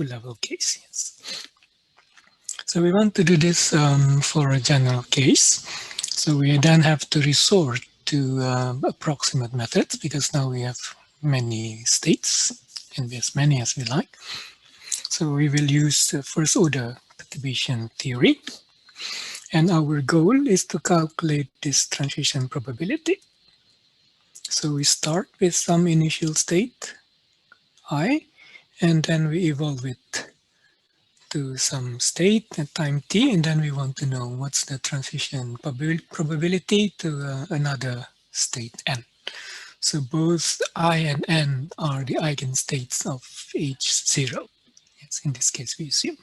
two-level case. Yes. So we want to do this for a general case. So we then have to resort to approximate methods because now we have many states and be as many as we like. So we will use first order perturbation theory. And our goal is to calculate this transition probability. So we start with some initial state, I, and then we evolve it to some state at time t, and then we want to know what's the transition probability to another state n. So both I and n are the eigenstates of H0. Yes, in this case we assume.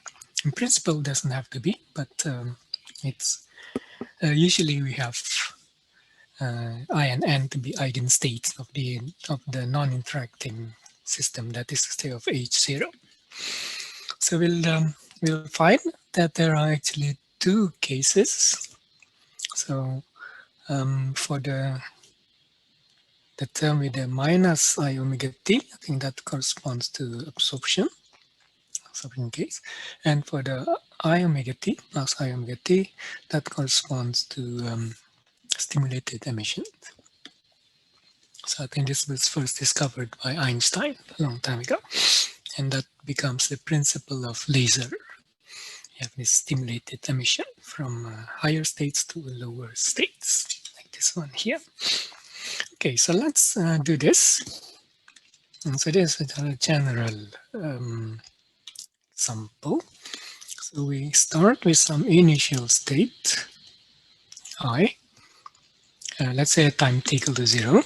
In principle, it doesn't have to be, but it's usually we have I and n to be eigenstates of the non-interacting system, that is to say of H0. So we'll find that there are actually two cases. So for the term with the minus I omega t, I think that corresponds to absorption case. And for the I omega t plus I omega t, that corresponds to stimulated emission. So I think this was first discovered by Einstein a long time ago. And that becomes the principle of laser. You have this stimulated emission from higher states to lower states, like this one here. Okay, so let's do this. And so this is a general sample. So we start with some initial state, I. Let's say at time t equal to 0.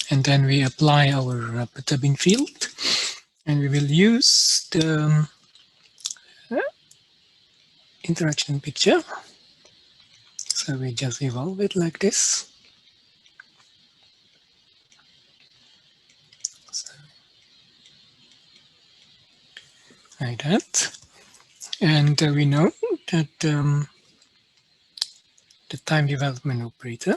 And then we apply our perturbing field. And we will use the interaction picture. So we just evolve it like this. So, like that. And we know that the time development operator,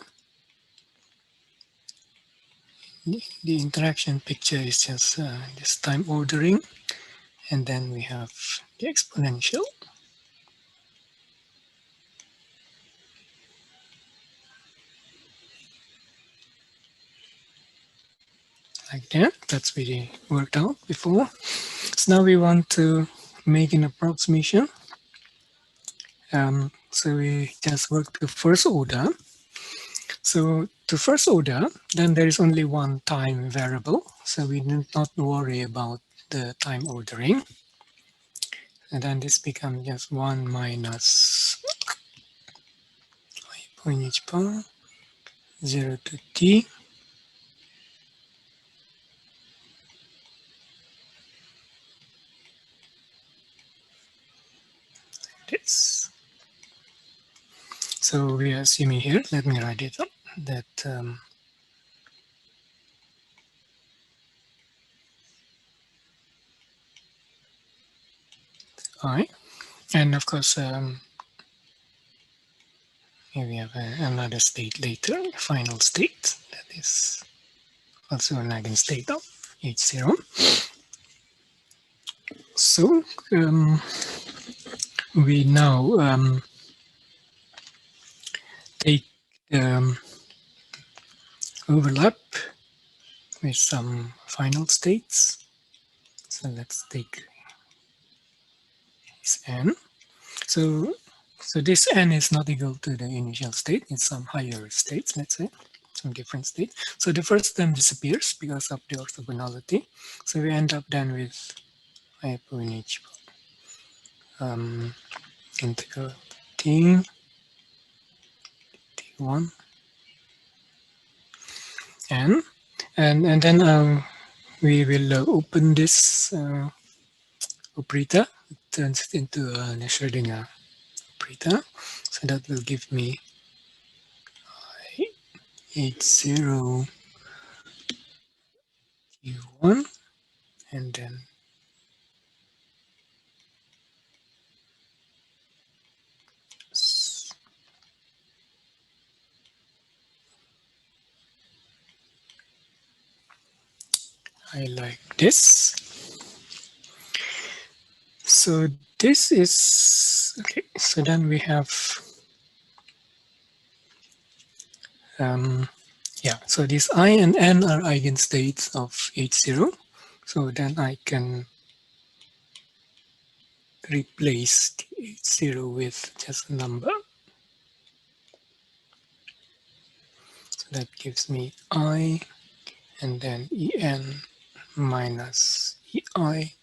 the interaction picture is just this time ordering. And then we have the exponential. Like that. That's really worked out before. So now we want to make an approximation. So we just work to first order. So to first order, then there is only one time variable. So we need not worry about the time ordering. And then this becomes just 1 minus I point each power 0 to t. This. So we are assuming here, let me write it up, that I, and of course, here we have another state later, final state, that is also an eigenstate of H0. So we now take overlap with some final states. So let's take this n. So this n is not equal to the initial state. It's some higher states, let's say, some different state. So the first term disappears because of the orthogonality. So we end up then with I upon h integral t t1 n, and then we will open this operator. It turns it into a Schrödinger operator. So that will give me H0 T1 and then I like this. So this is, okay, so then we have, yeah, so this I and N are eigenstates of H0. So then I can replace the H0 with just a number. So that gives me I and then En minus Ei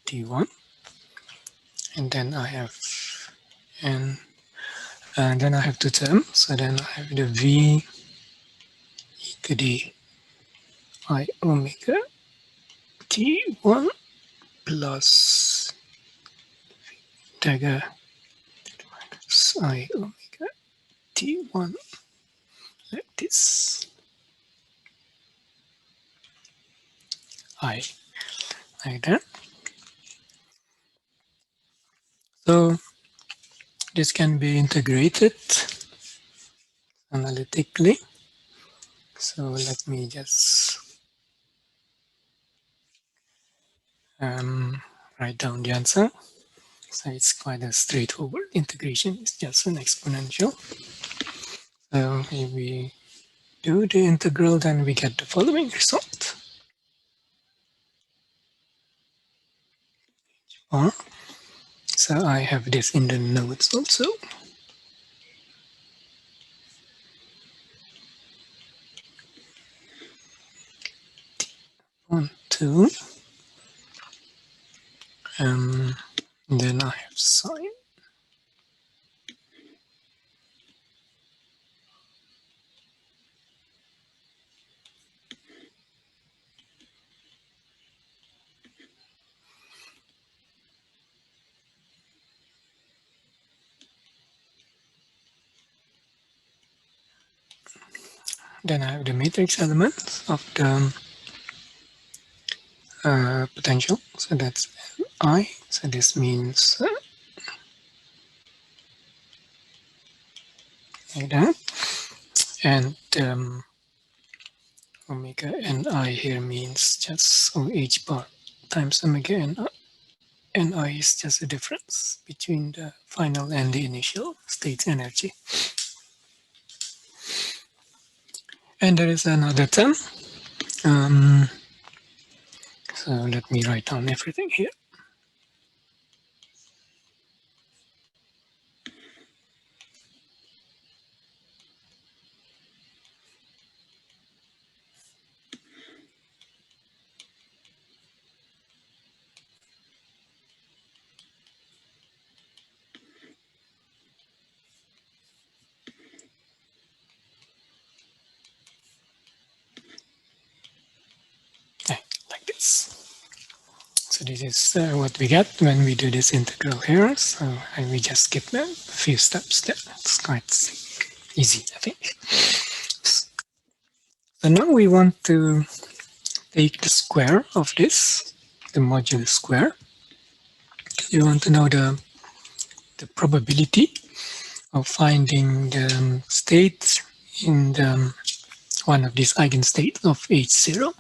d1. And then I have N, and then I have two terms. So then I have the V e to the I omega t1 plus dagger minus I omega t1 like this. I like that. So this can be integrated analytically. So let me just write down the answer. So it's quite a straightforward integration. It's just an exponential. So if we do the integral, then we get the following result. Or, so I have this in the notes also. 1, 2. Then I have sine. Then I have the matrix element of the potential. So that's I. So this means like that. And omega ni here means just OH bar times omega ni is just the difference between the final and the initial state energy. And there is another term. So let me write down everything here. Like this. So this is what we get when we do this integral here. So we just skip a few steps there. It's quite easy, I think. So now we want to take the square of this, the modulus square. You want to know the probability of finding the state in the, one of these eigenstates of H0.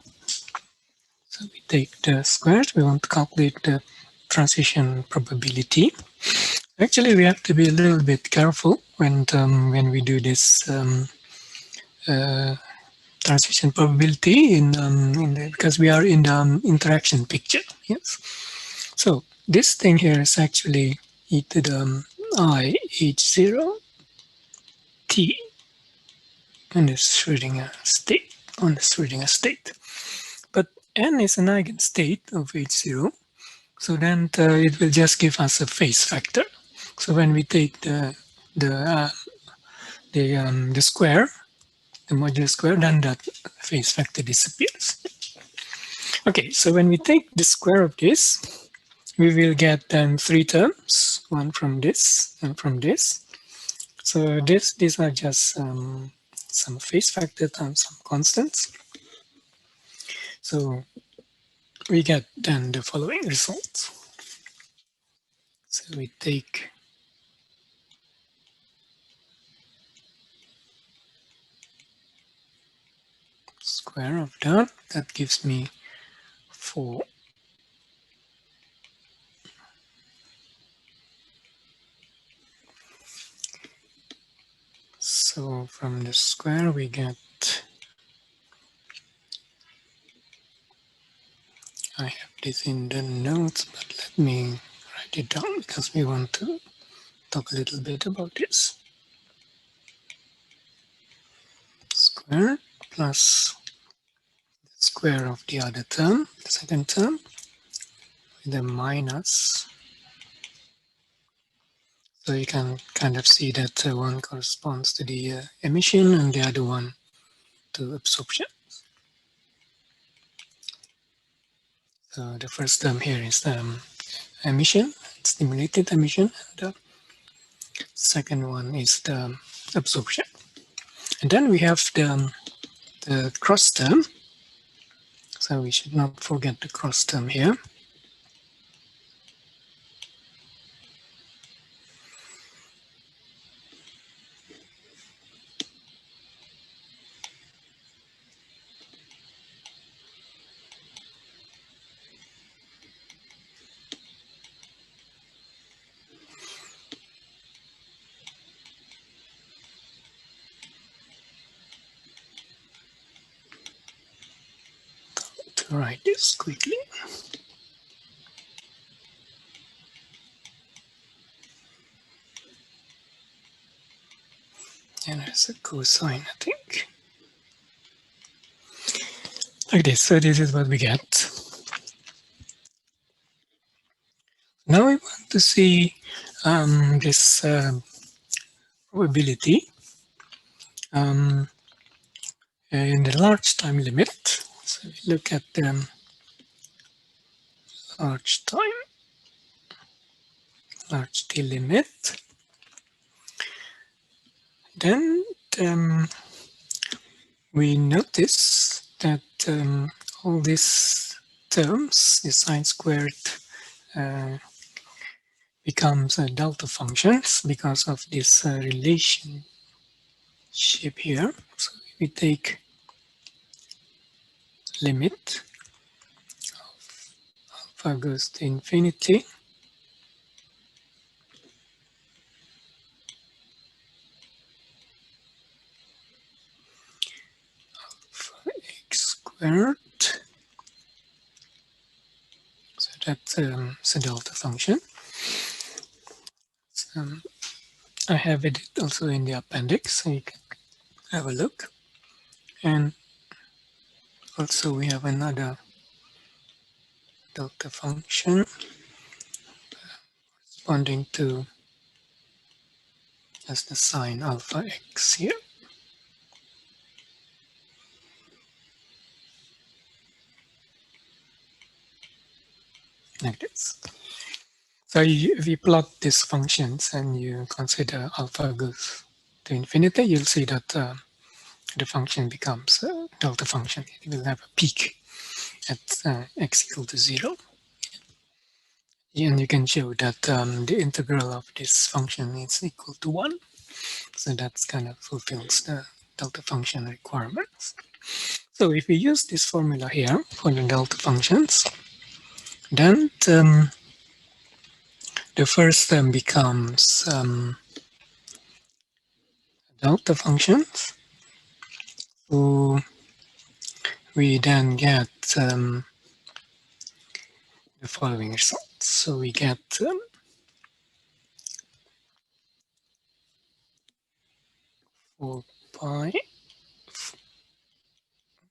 So we take the squares, we want to calculate the transition probability. Actually, we have to be a little bit careful when we do this transition probability because we are in the interaction picture. Yes. So this thing here is actually e to the I H0 T on the Schrödinger state, But n is an eigenstate of H0, so then it will just give us a phase factor. So when we take the square, the modulus square, then that phase factor disappears. Okay, so when we take the square of this, we will get then three terms, one from this and from this. So these are just some phase factor times some constants. So we get then the following results. So we take square of that gives me 4 So from the square we get, I have this in the notes, but let me write it down because we want to talk a little bit about this. Square plus the square of the other term, the second term, with a minus. So you can kind of see that one corresponds to the emission and the other one to absorption. So the first term here is emission, stimulated emission, and the second one is the absorption. And then we have the cross term. So we should not forget the cross term here. To write this quickly. And there's a cosine, I think. Like this, so this is what we get. Now we want to see this probability in the large time limit. So we look at the large t limit. Then we notice that all these terms, the sine squared, becomes delta functions because of this relationship here. So we take limit of alpha goes to infinity. Alpha x squared. So that's a delta function. I have it also in the appendix, so you can have a look. And also we have another delta function corresponding to as the sine alpha x here. Like this. So if you plot these functions and you consider alpha goes to infinity, you'll see that the function becomes a delta function. It will have a peak at x equal to 0. And you can show that the integral of this function is equal to 1. So that kind of fulfills the delta function requirements. So if we use this formula here for the delta functions, then the first term becomes delta functions. So we then get the following results. So we get 4 pi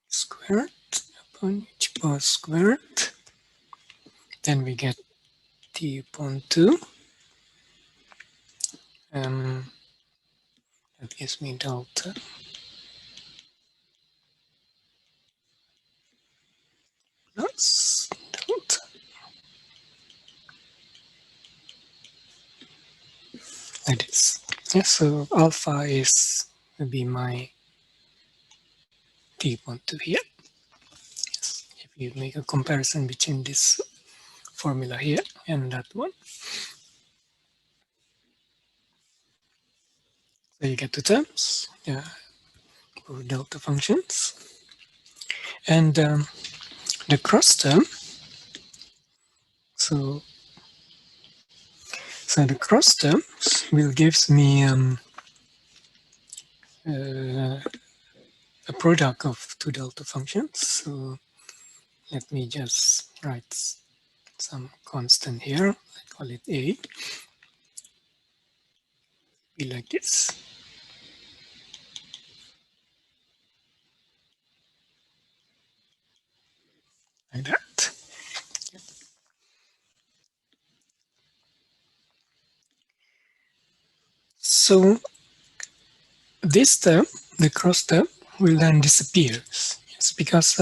squared upon h bar squared. Then we get t upon 2. That gives me delta plus delta. Like this. Yeah, so alpha will be my t upon 2 here. Yes. If you make a comparison between this formula here and that one. So you get the terms, for delta functions. And the cross term, so the cross terms will gives me a product of two delta functions. So let me just write some constant here. I call it A. Be like this. Like that. So this term, the cross term, will then disappear. Yes, because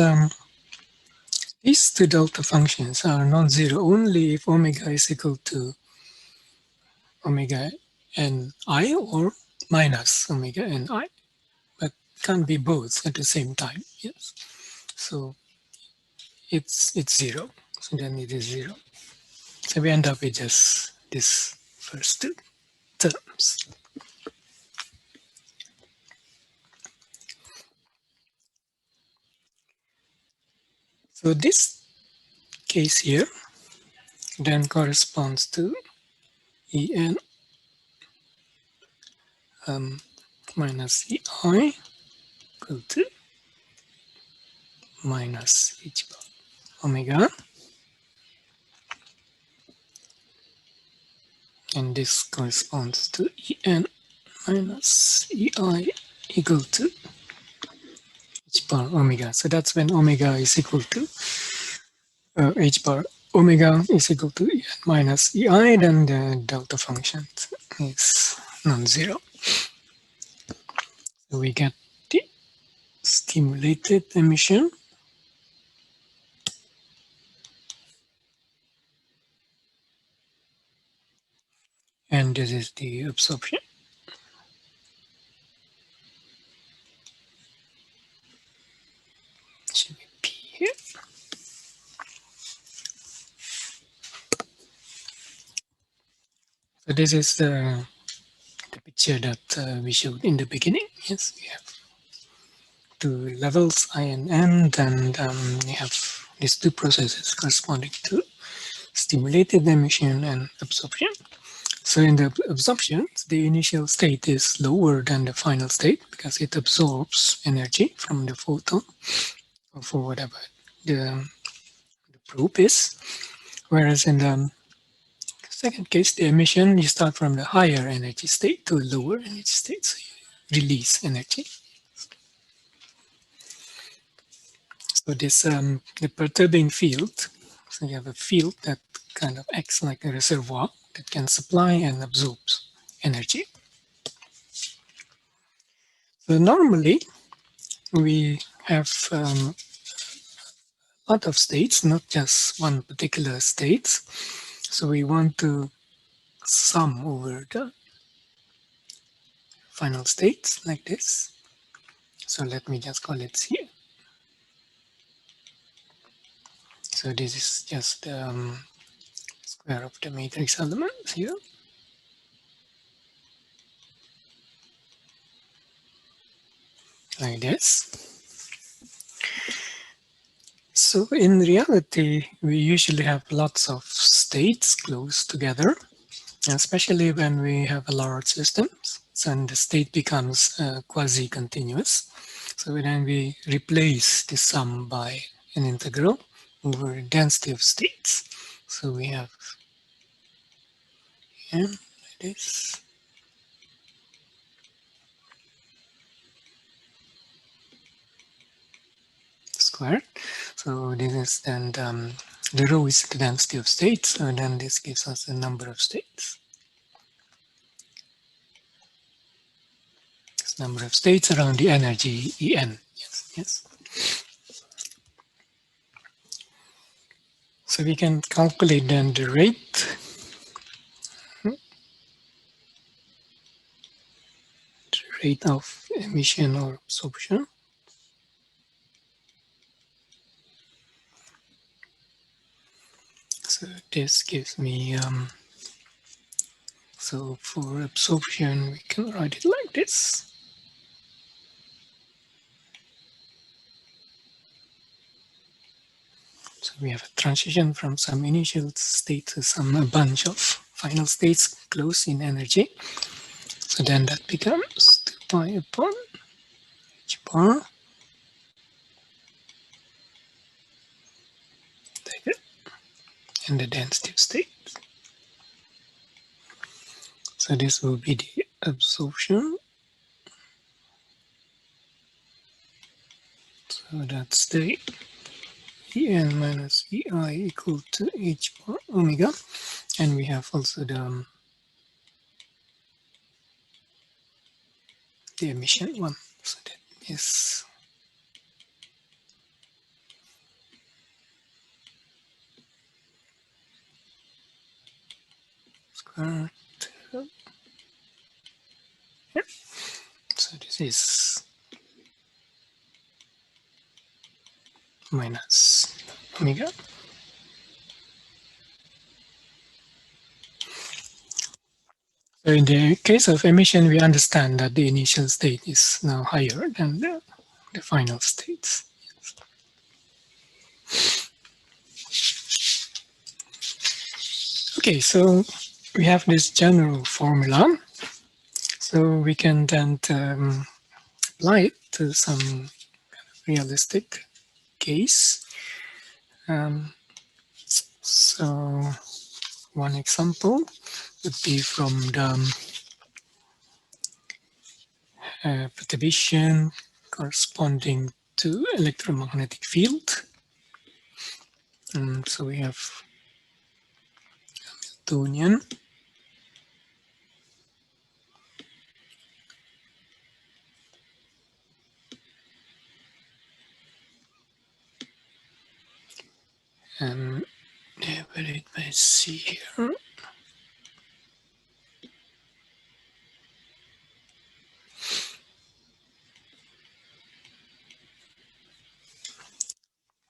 these two delta functions are non-zero only if omega is equal to omega n I or minus omega n I, but can't be both at the same time. Yes, so it's zero. So then it is zero. So we end up with just this first two terms. So this case here then corresponds to En minus Ei equal to minus h bar omega, and this corresponds to En minus Ei equal to h bar omega. So that's when omega is equal to h bar omega is equal to En minus Ei, then the delta function is non-zero. So we get the stimulated emission and this is the absorption. Should be P here. So this is the picture that we showed in the beginning. Yes, we have two levels, I and N, and we have these two processes corresponding to stimulated emission and absorption. So in the absorption, the initial state is lower than the final state because it absorbs energy from the photon or for whatever the probe is. Whereas in the second case, the emission, you start from the higher energy state to a lower energy state, so you release energy. So this the perturbing field, so you have a field that kind of acts like a reservoir that can supply and absorb energy. So normally we have a lot of states, not just one particular state. So we want to sum over the final states like this. So let me just call it here. So this is just square of the matrix elements here. Like this. So in reality, we usually have lots of states close together, especially when we have a large system, and the state becomes quasi-continuous. So then we replace the sum by an integral over density of states. So we have here like this. Squared. So this is then the rho is the density of states, and then this gives us the number of states. This number of states around the energy En. Yes, yes. So we can calculate then the rate. The rate of emission or absorption. So this gives me, so for absorption, we can write it like this. So we have a transition from some initial state to some bunch of final states close in energy. So then that becomes 2 pi upon H bar. And the density of state. So this will be the absorption. So that's the En minus Ei equal to H bar omega. And we have also the emission one. So that is square root. Yeah. So this is minus omega. So in the case of emission, we understand that the initial state is now higher than the final states. Okay, so we have this general formula. So we can then apply it to some realistic case. So one example would be from the perturbation corresponding to electromagnetic field. So we have Hamiltonian. And where it may see here.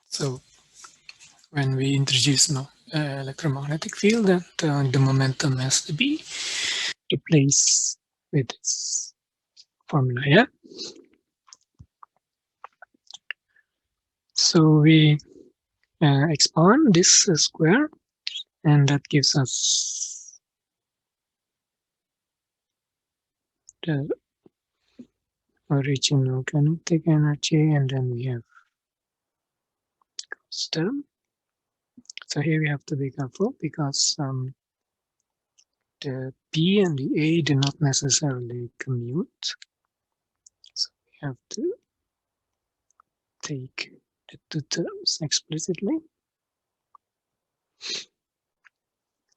So when we introduce electromagnetic field, then the momentum has to be replaced with this formula. Yeah. So we expand this square, and that gives us the original kinetic energy, and then we have term. So here we have to be careful because the B and the A do not necessarily commute. So we have to take the two terms explicitly.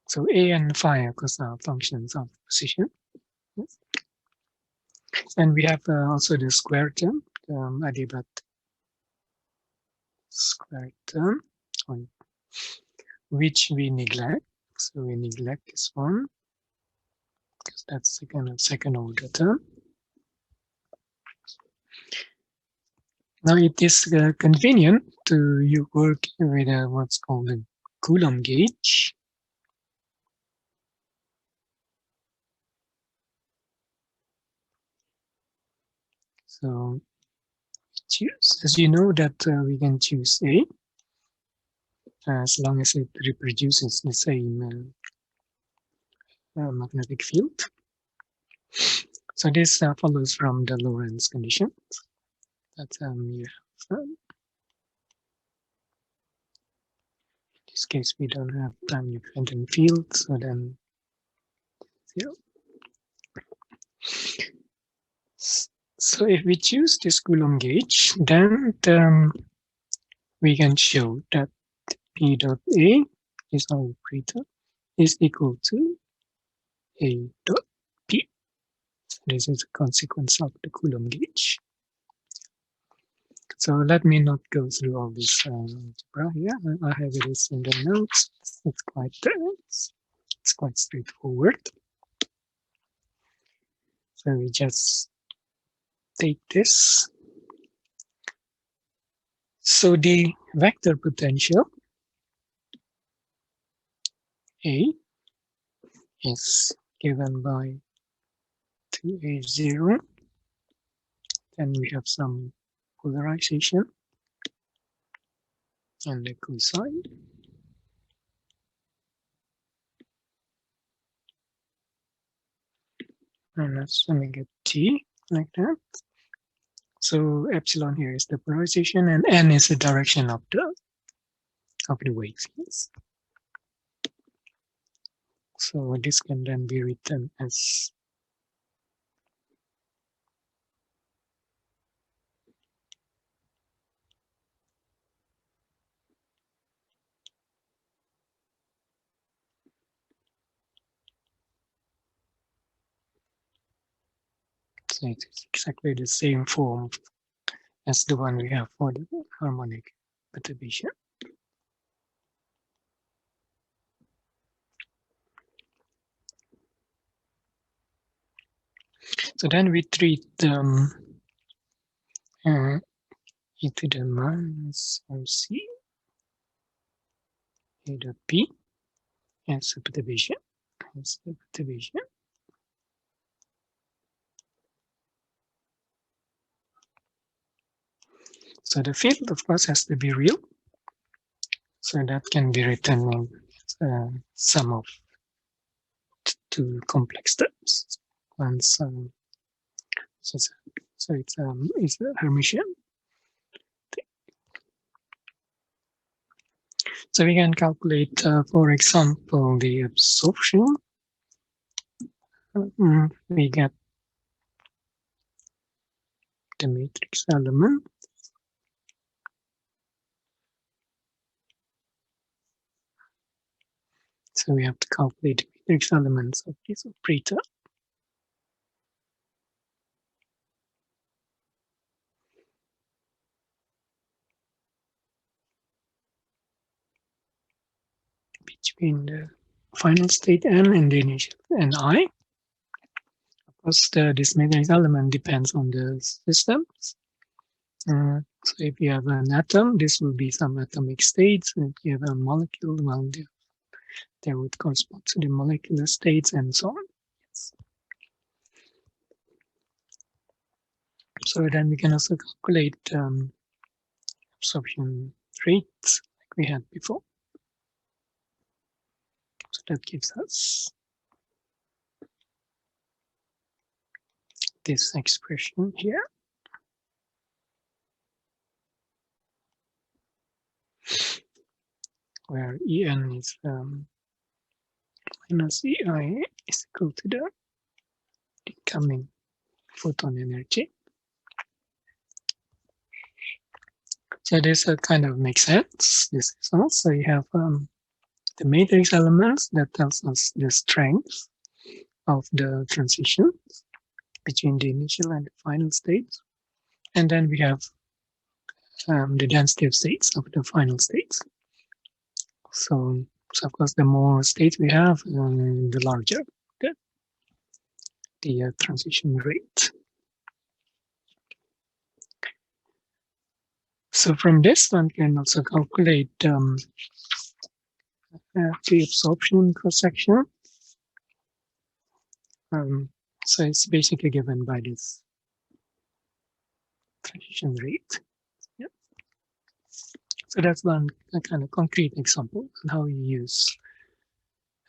So A and phi, of course, are functions of position. Yes. And we have also the square term, Adiabat square term, which we neglect. So we neglect this one because that's the kind of second order term. Now it is convenient to work with what's called a Coulomb gauge. So choose, as you know, that we can choose A as long as it reproduces the same magnetic field. So this follows from the Lorentz condition. That you have. In this case, we don't have time-dependent field, so then 0. So if we choose this Coulomb gauge, then we can show that P dot A is our operator is equal to A dot P. So this is a consequence of the Coulomb gauge. So let me not go through all this algebra here. I have it in the notes. It's quite straightforward. So we just take this. So the vector potential A is given by 2A0. Then we have some polarization and the cosine. And let's make it T like that. So epsilon here is the polarization, and n is the direction of the wave fields. So this can then be written as so it's exactly the same form as the one we have for the harmonic perturbation. So then we treat e to the minus mc a dot p as a perturbation. So the field, of course, has to be real. So that can be written in sum of two complex terms. And so it's a Hermitian. So we can calculate, for example, the absorption. We get the matrix element. So we have to calculate the matrix elements of this operator. Between the final state n and the initial and I. Of course, this matrix element depends on the systems. So if you have an atom, this will be some atomic states. If you have a molecule, well, they would correspond to the molecular states and so on. Yes. So then we can also calculate absorption rates like we had before. So that gives us this expression here. Where En is minus Ei is equal to the incoming photon energy. So this kind of makes sense. This is also you have the matrix elements that tells us the strength of the transition between the initial and the final states. And then we have the density of states of the final states. So of course, the more states we have, the larger the transition rate. So from this one can also calculate the absorption cross-section. So it's basically given by this transition rate. Yep. So that's one kind of concrete example on how you use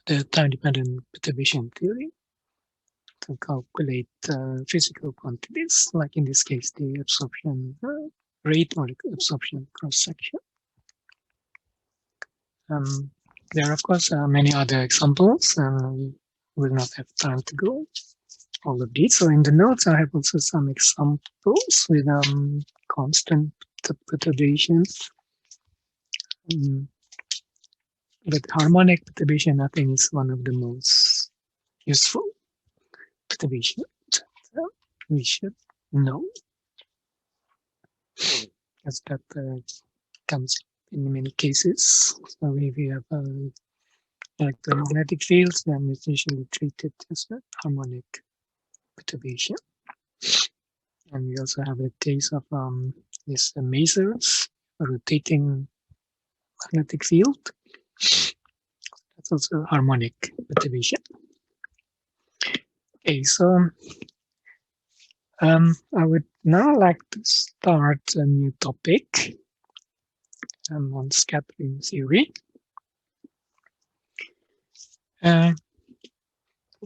the time-dependent perturbation theory to calculate physical quantities, like in this case, the absorption rate or the absorption cross-section. There are, of course, many other examples, and we will not have time to go all of these. So in the notes, I have also some examples with constant perturbation. But harmonic perturbation, I think, is one of the most useful perturbation that we should know, as that comes in many cases. So if we have electromagnetic fields, then it's usually treated as a harmonic perturbation. And we also have a case of this masers, a rotating magnetic field. That's also harmonic perturbation. Okay, so I would now like to start a new topic on scattering theory.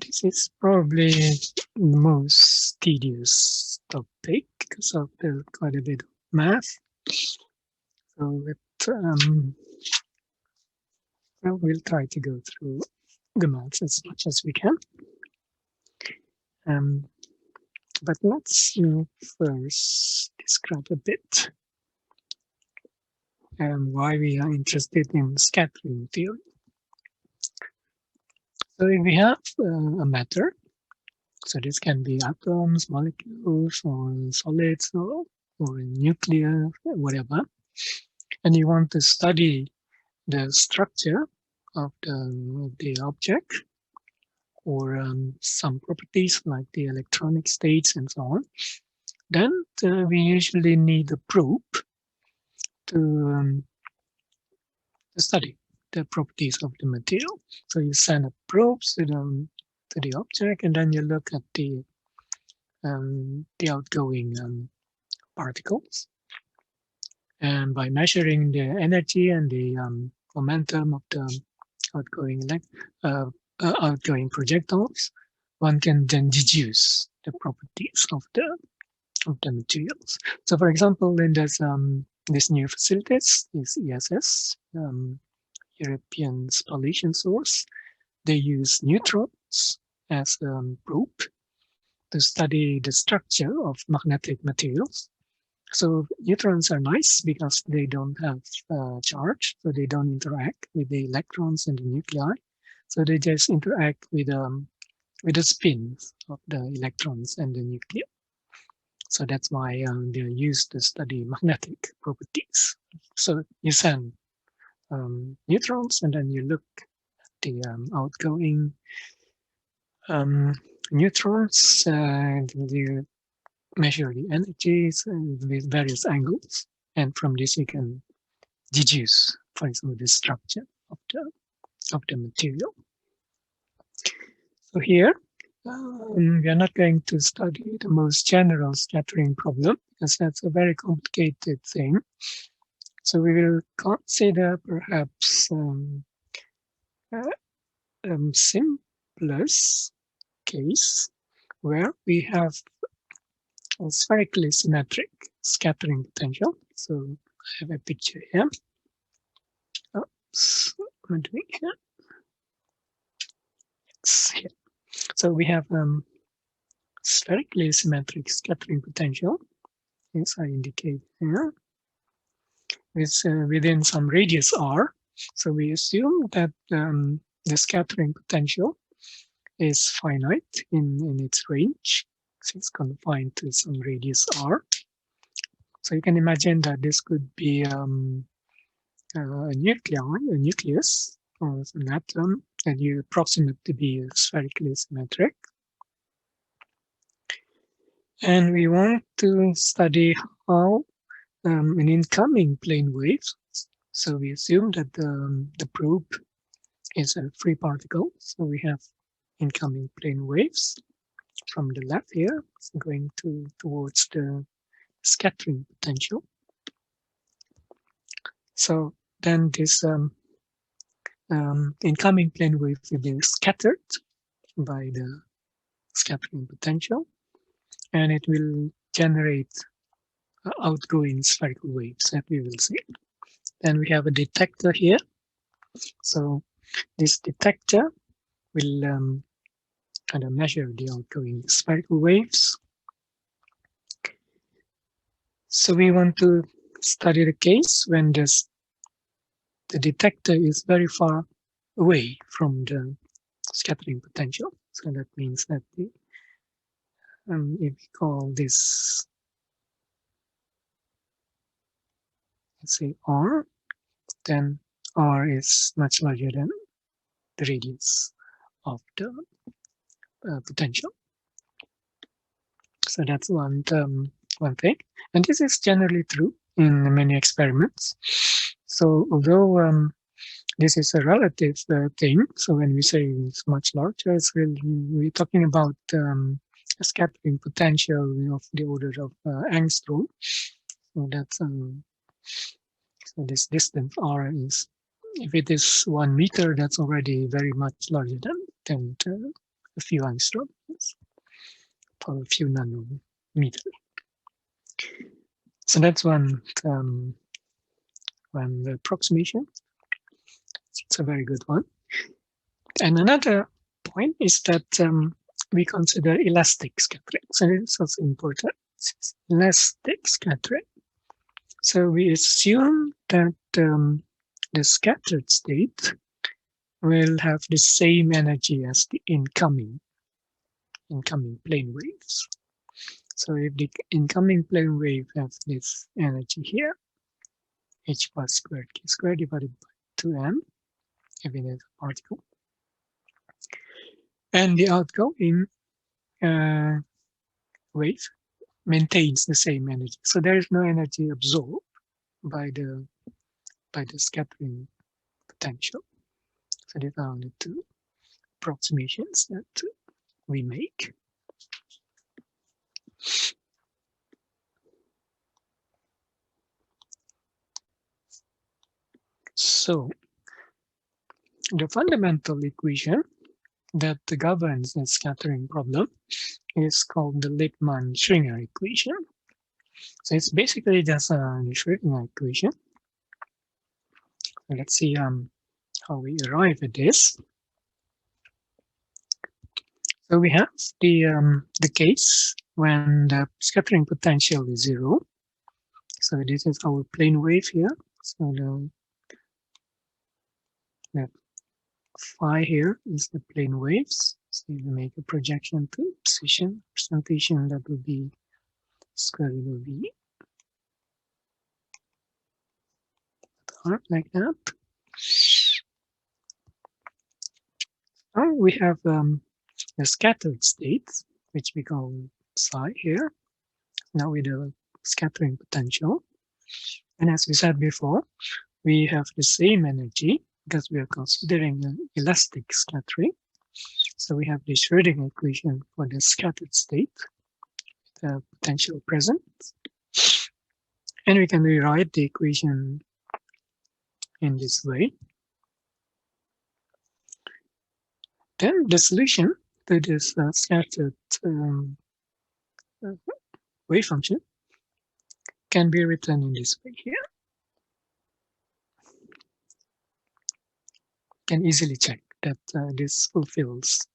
this is probably the most tedious topic because of the quite a bit of math. So we'll try to go through the maths as much as we can. But let's first describe a bit why we are interested in scattering theory. So if we have a matter, so this can be atoms, molecules, or solids, or a nuclear, whatever, and you want to study the structure of the object, or some properties like the electronic states and so on, then we usually need a probe to study the properties of the material. So you send a probe to the object, and then you look at the outgoing particles, and by measuring the energy and the momentum of the outgoing projectiles, one can then deduce the properties of the materials. So, for example, in this new facilities, this ESS, European Spallation Source, they use neutrons as probe to study the structure of magnetic materials. So neutrons are nice because they don't have charge, so they don't interact with the electrons and the nuclei. So they just interact with the spins of the electrons and the nuclei. So that's why they're used to study magnetic properties. So you send neutrons, and then you look at the outgoing neutrons, and you measure the energies with various angles, and from this you can deduce, for example, the structure of the material. So here we are not going to study the most general scattering problem because that's a very complicated thing. So we will consider perhaps simplest case where we have a spherically symmetric scattering potential. So I have a picture here. Oops, what am I doing here? It's here. So we have spherically symmetric scattering potential, as I indicate here, within some radius r. So we assume that the scattering potential is finite in its range. So it's confined to some radius r. So you can imagine that this could be a nucleus, or an atom, and you approximate to be spherically symmetric. And we want to study how an incoming plane wave. So we assume that the probe is a free particle. So we have incoming plane waves from the left here, going towards the scattering potential. So then this incoming plane wave will be scattered by the scattering potential, and it will generate outgoing spherical waves that we will see. Then we have a detector here. So this detector will kind of measure the outgoing spherical waves. So we want to study the case when the detector is very far away from the scattering potential. So that means that if we call this, let's say R, then R is much larger than the radius of the potential. So that's one thing. And this is generally true in many experiments. So although this is a relative thing, so when we say it's much larger, it's really, we're talking about a scattering potential of the order of angstrom. So that's so this distance r is, if it is 1 meter, that's already very much larger than a few angstrom, or a few nanometer. So that's one approximation. It's a very good one. And another point is that we consider elastic scattering. So it's also important. It's elastic scattering. So we assume that the scattered state will have the same energy as the incoming plane waves. So if the incoming plane wave has this energy here, h bar squared k squared divided by 2m, if it is a particle, and the outgoing wave maintains the same energy. So there is no energy absorbed by the scattering potential. So these are only two approximations that we make. So the fundamental equation that governs the scattering problem is called the Lippmann-Schwinger equation. So it's basically just a Schrödinger equation. Let's see how we arrive at this. So we have the case when the scattering potential is 0. So this is our plane wave here. So the phi here is the plane waves. So you make a projection to position, presentation that will be square root of v. Like that. Now we have the scattered state, which we call psi here. Now with the scattering potential. And as we said before, we have the same energy because we are considering an elastic scattering. So we have the Schrödinger equation for the scattered state, the potential present. And we can rewrite the equation in this way. Then the solution to this scattered wave function can be written in this way here. Can easily check that this fulfills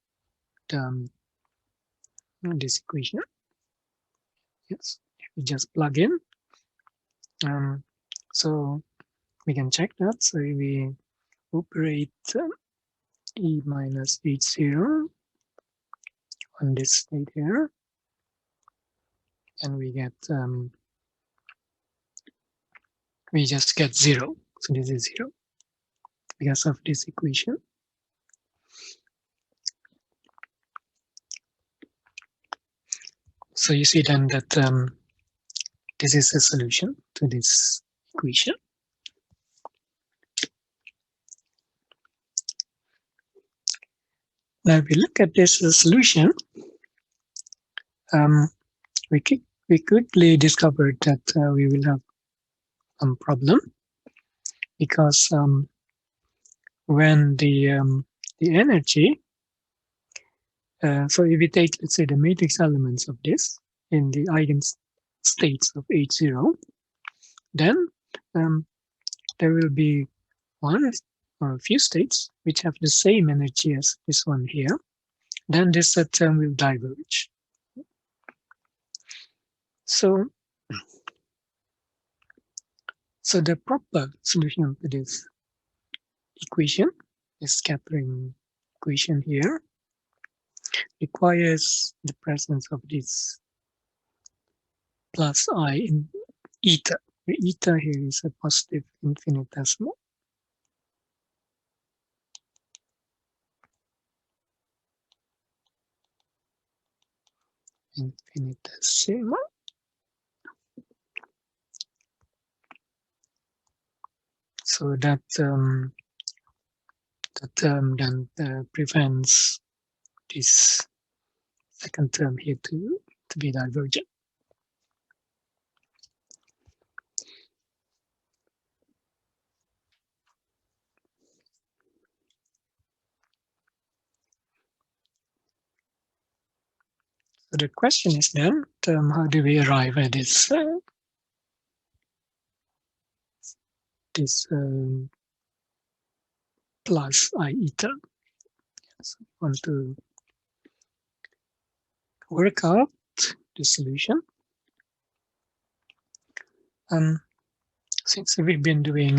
this equation. Yes, we just plug in. So we can check that. So we operate E minus H0 on this state here, and we get we just get 0. So this is 0 because of this equation. So you see then that this is a solution to this equation. Now, if we look at this solution, we quickly discovered that we will have a problem because when the energy, so if we take, let's say, the matrix elements of this in the eigenstates of H0, then there will be one or a few states which have the same energy as this one here. Then this term will diverge. So the proper solution to this equation, this scattering equation here, requires the presence of this plus I in eta. The eta here is a positive infinitesimal. So that then prevents this second term here to be divergent. So the question is then, how do we arrive at this plus I eta? So we want to work out the solution. Since we've been doing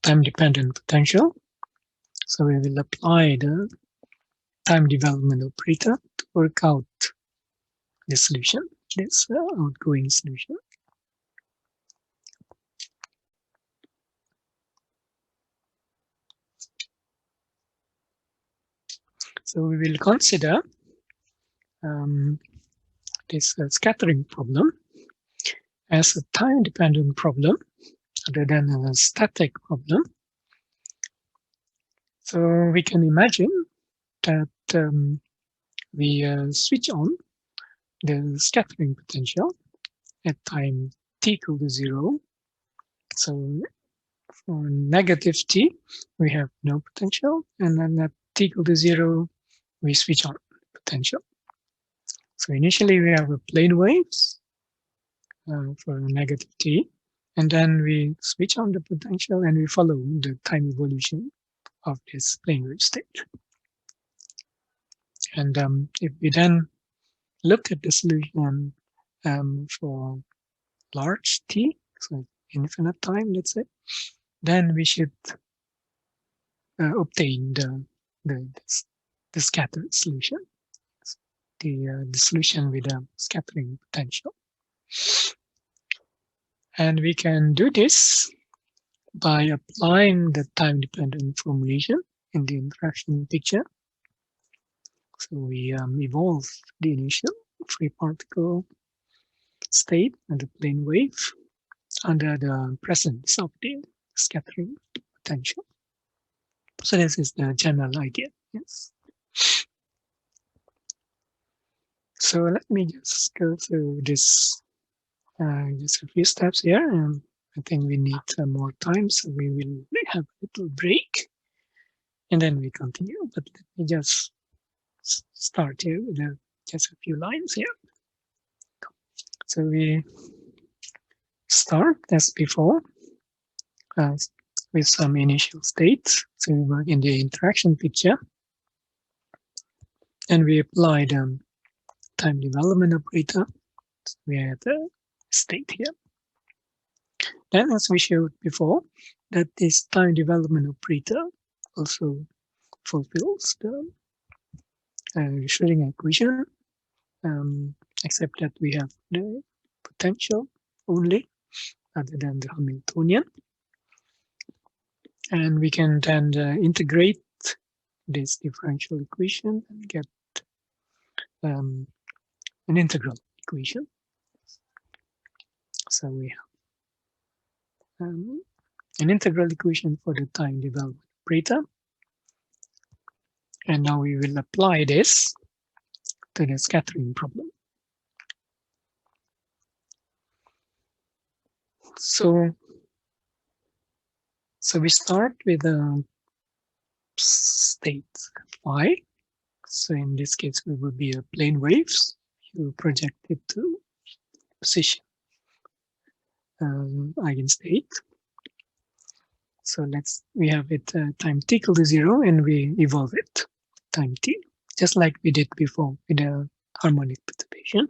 time-dependent potential, so we will apply the time development operator to work out the solution, this outgoing solution. So we will consider this scattering problem as a time-dependent problem rather than a static problem. So we can imagine that we switch on the scattering potential at time t equal to 0. So for negative t, we have no potential, and then at t equal to 0, we switch on potential. So initially we have a plane waves for negative t, and then we switch on the potential and we follow the time evolution of this plane wave state. And if we then look at the solution for large t, so infinite time, let's say, then we should obtain the scattered solution, the solution with a scattering potential. And we can do this by applying the time-dependent formulation in the interaction picture. So we evolve the initial free particle state and the plane wave under the presence of the scattering potential. So this is the general idea. Yes. So let me just go through this, just a few steps here. And I think we need more time, so we will have a little break and then we continue. But let me just start here with just a few lines here. So we start as before with some initial states. So we work in the interaction picture and we apply the time development operator. So we have the state here. Then, as we showed before, that this time development operator also fulfills the Schrödinger equation, except that we have the potential only rather than the Hamiltonian. And we can then integrate this differential equation and get an integral equation. So we have an integral equation for the time development operator. And now we will apply this to the scattering problem. So we start with a state phi. So in this case, we will be a plane waves. You project it to position eigenstate. So we have it time t equal to 0 and we evolve it time t, just like we did before with the harmonic perturbation.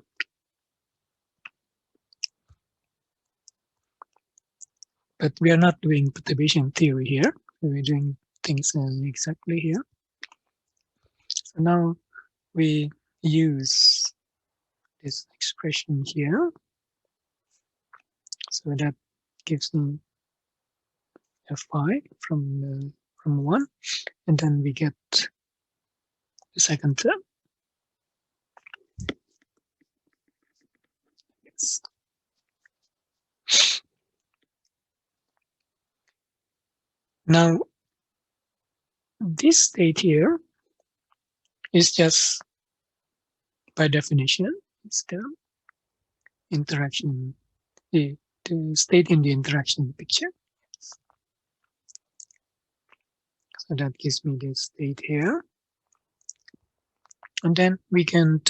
But we are not doing perturbation theory here. We're doing things exactly here. So now we use this expression here. So that gives me a phi from 1, and then we get the second term. Yes. Now, this state here is just, by definition, it's the interaction, the state in the interaction picture. So that gives me this state here. And then we can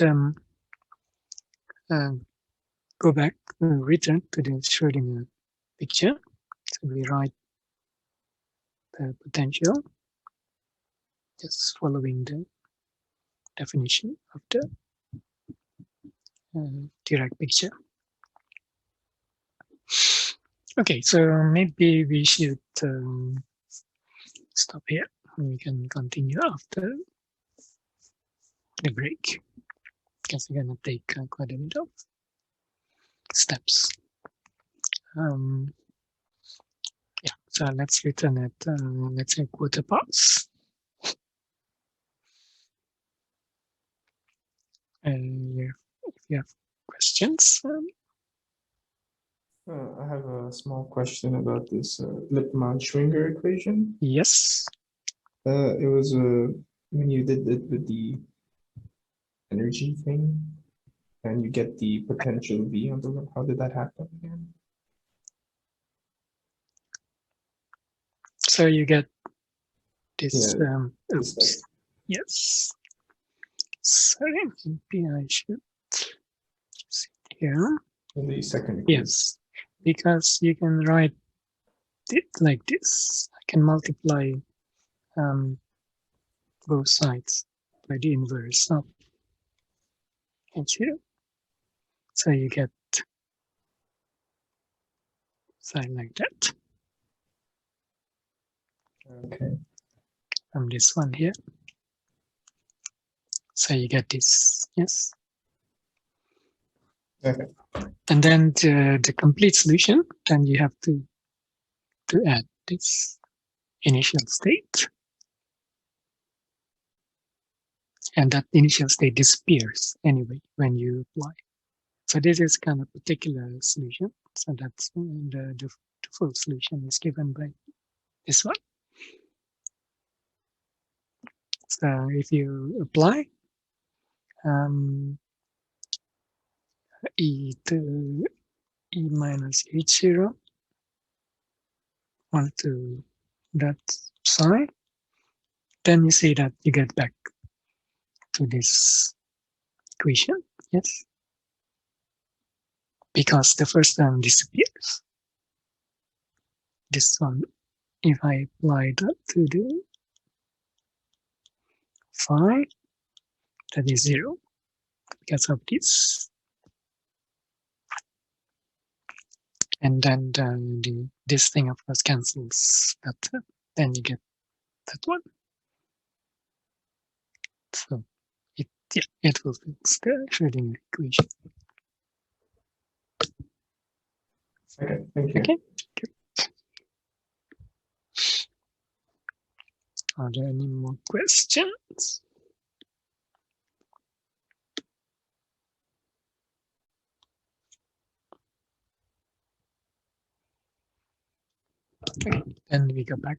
go back, return to the Schrodinger picture. So we write the potential, just following the definition of the Dirac picture. Okay, so maybe we should stop here. We can continue after the break, because we're gonna take quite a bit of steps. Yeah, so let's return at let's say quarter past. If you have questions. I have a small question about this Lippmann-Schwinger equation. Yes. It was when you did it with the energy thing, and you get the potential V on the lip. How did that happen again? So you get this. Oops. Yes. Sorry, maybe I should sit here. The second equation. Yes, because you can write it like this. I can multiply both sides by the inverse of H0. So you get side like that. Okay. From this one here. So you get this, yes. Okay. And then the complete solution, then you have to add this initial state. And that initial state disappears anyway when you apply. So this is kind of particular solution. So that's the full solution is given by this one. So if you apply e to e minus h0 onto that psi, then you see that you get back to this equation, yes, because the first term disappears. This one, if I apply that to the phi, that is 0 because of this. And then this thing, of course, cancels that. Then you get that one. So it fulfills the Schrodinger equation. Okay, thank you. Okay. Are there any more questions? Okay, then we go back.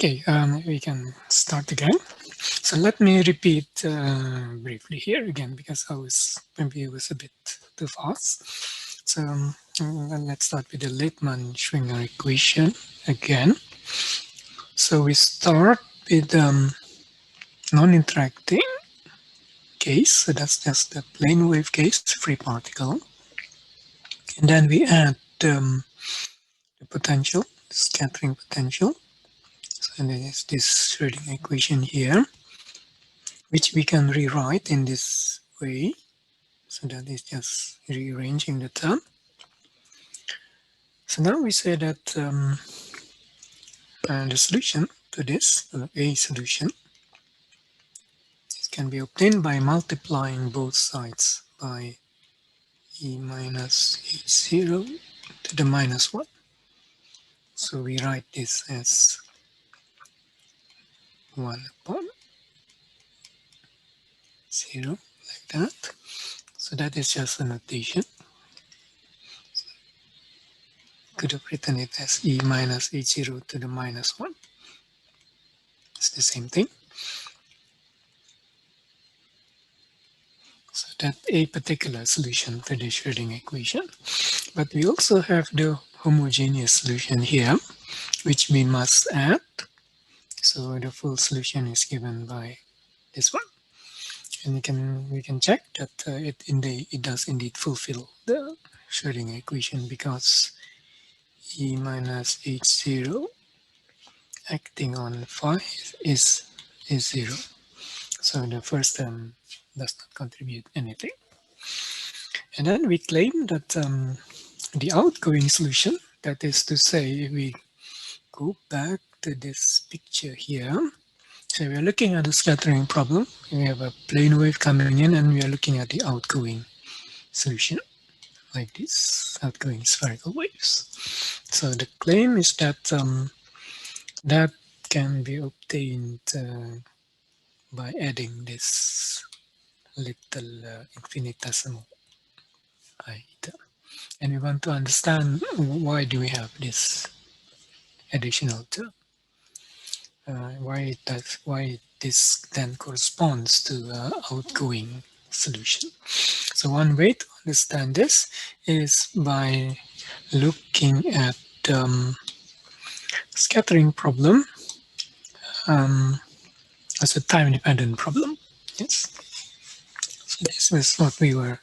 Okay, we can start again. So let me repeat briefly here again, because maybe it was a bit too fast. So let's start with the Littmann-Schwinger equation again. So we start with non-interacting case. So that's just the plane wave case, free particle. And then we add the potential, scattering potential. So there's this Schrödinger equation here, which we can rewrite in this way. So that is just rearranging the term. So now we say that the solution to this, a solution, can be obtained by multiplying both sides by e minus h0 to the minus 1. So we write this as 1 upon 0, like that. So that is just a notation. Could have written it as e minus h0 to the minus 1. It's the same thing. So that a particular solution to the Schrödinger equation. But we also have the homogeneous solution here, which we must add. So the full solution is given by this one. And we can check that it does indeed fulfill the Schrödinger equation, because e minus h0 acting on phi is 0. So the first term does not contribute anything. And then we claim that the outgoing solution, that is to say, we go back to this picture here. So we are looking at the scattering problem. We have a plane wave coming in, and we are looking at the outgoing solution, like this, outgoing spherical waves. So the claim is that that can be obtained by adding this little infinitesimal item. And we want to understand why do we have this additional term. Why this then corresponds to outgoing solution. So one way to understand this is by looking at scattering problem as a time-dependent problem. Yes. So this was what we were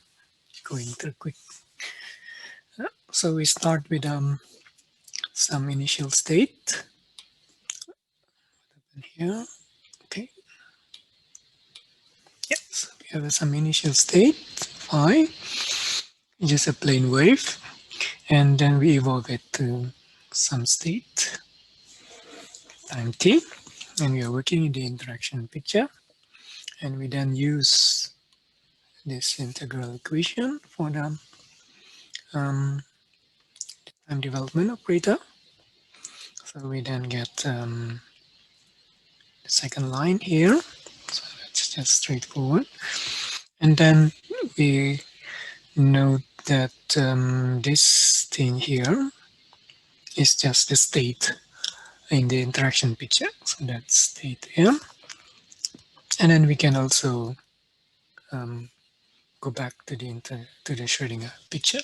going through quick. So we start with some initial state. Here, okay. Yes, we have some initial state phi, just a plane wave, and then we evolve it to some state time t, and we are working in the interaction picture, and we then use this integral equation for the time development operator. So we then get the second line here, so that's just straightforward, and then we note that this thing here is just the state in the interaction picture, so that's state here. And then we can also go back to the Schrödinger picture,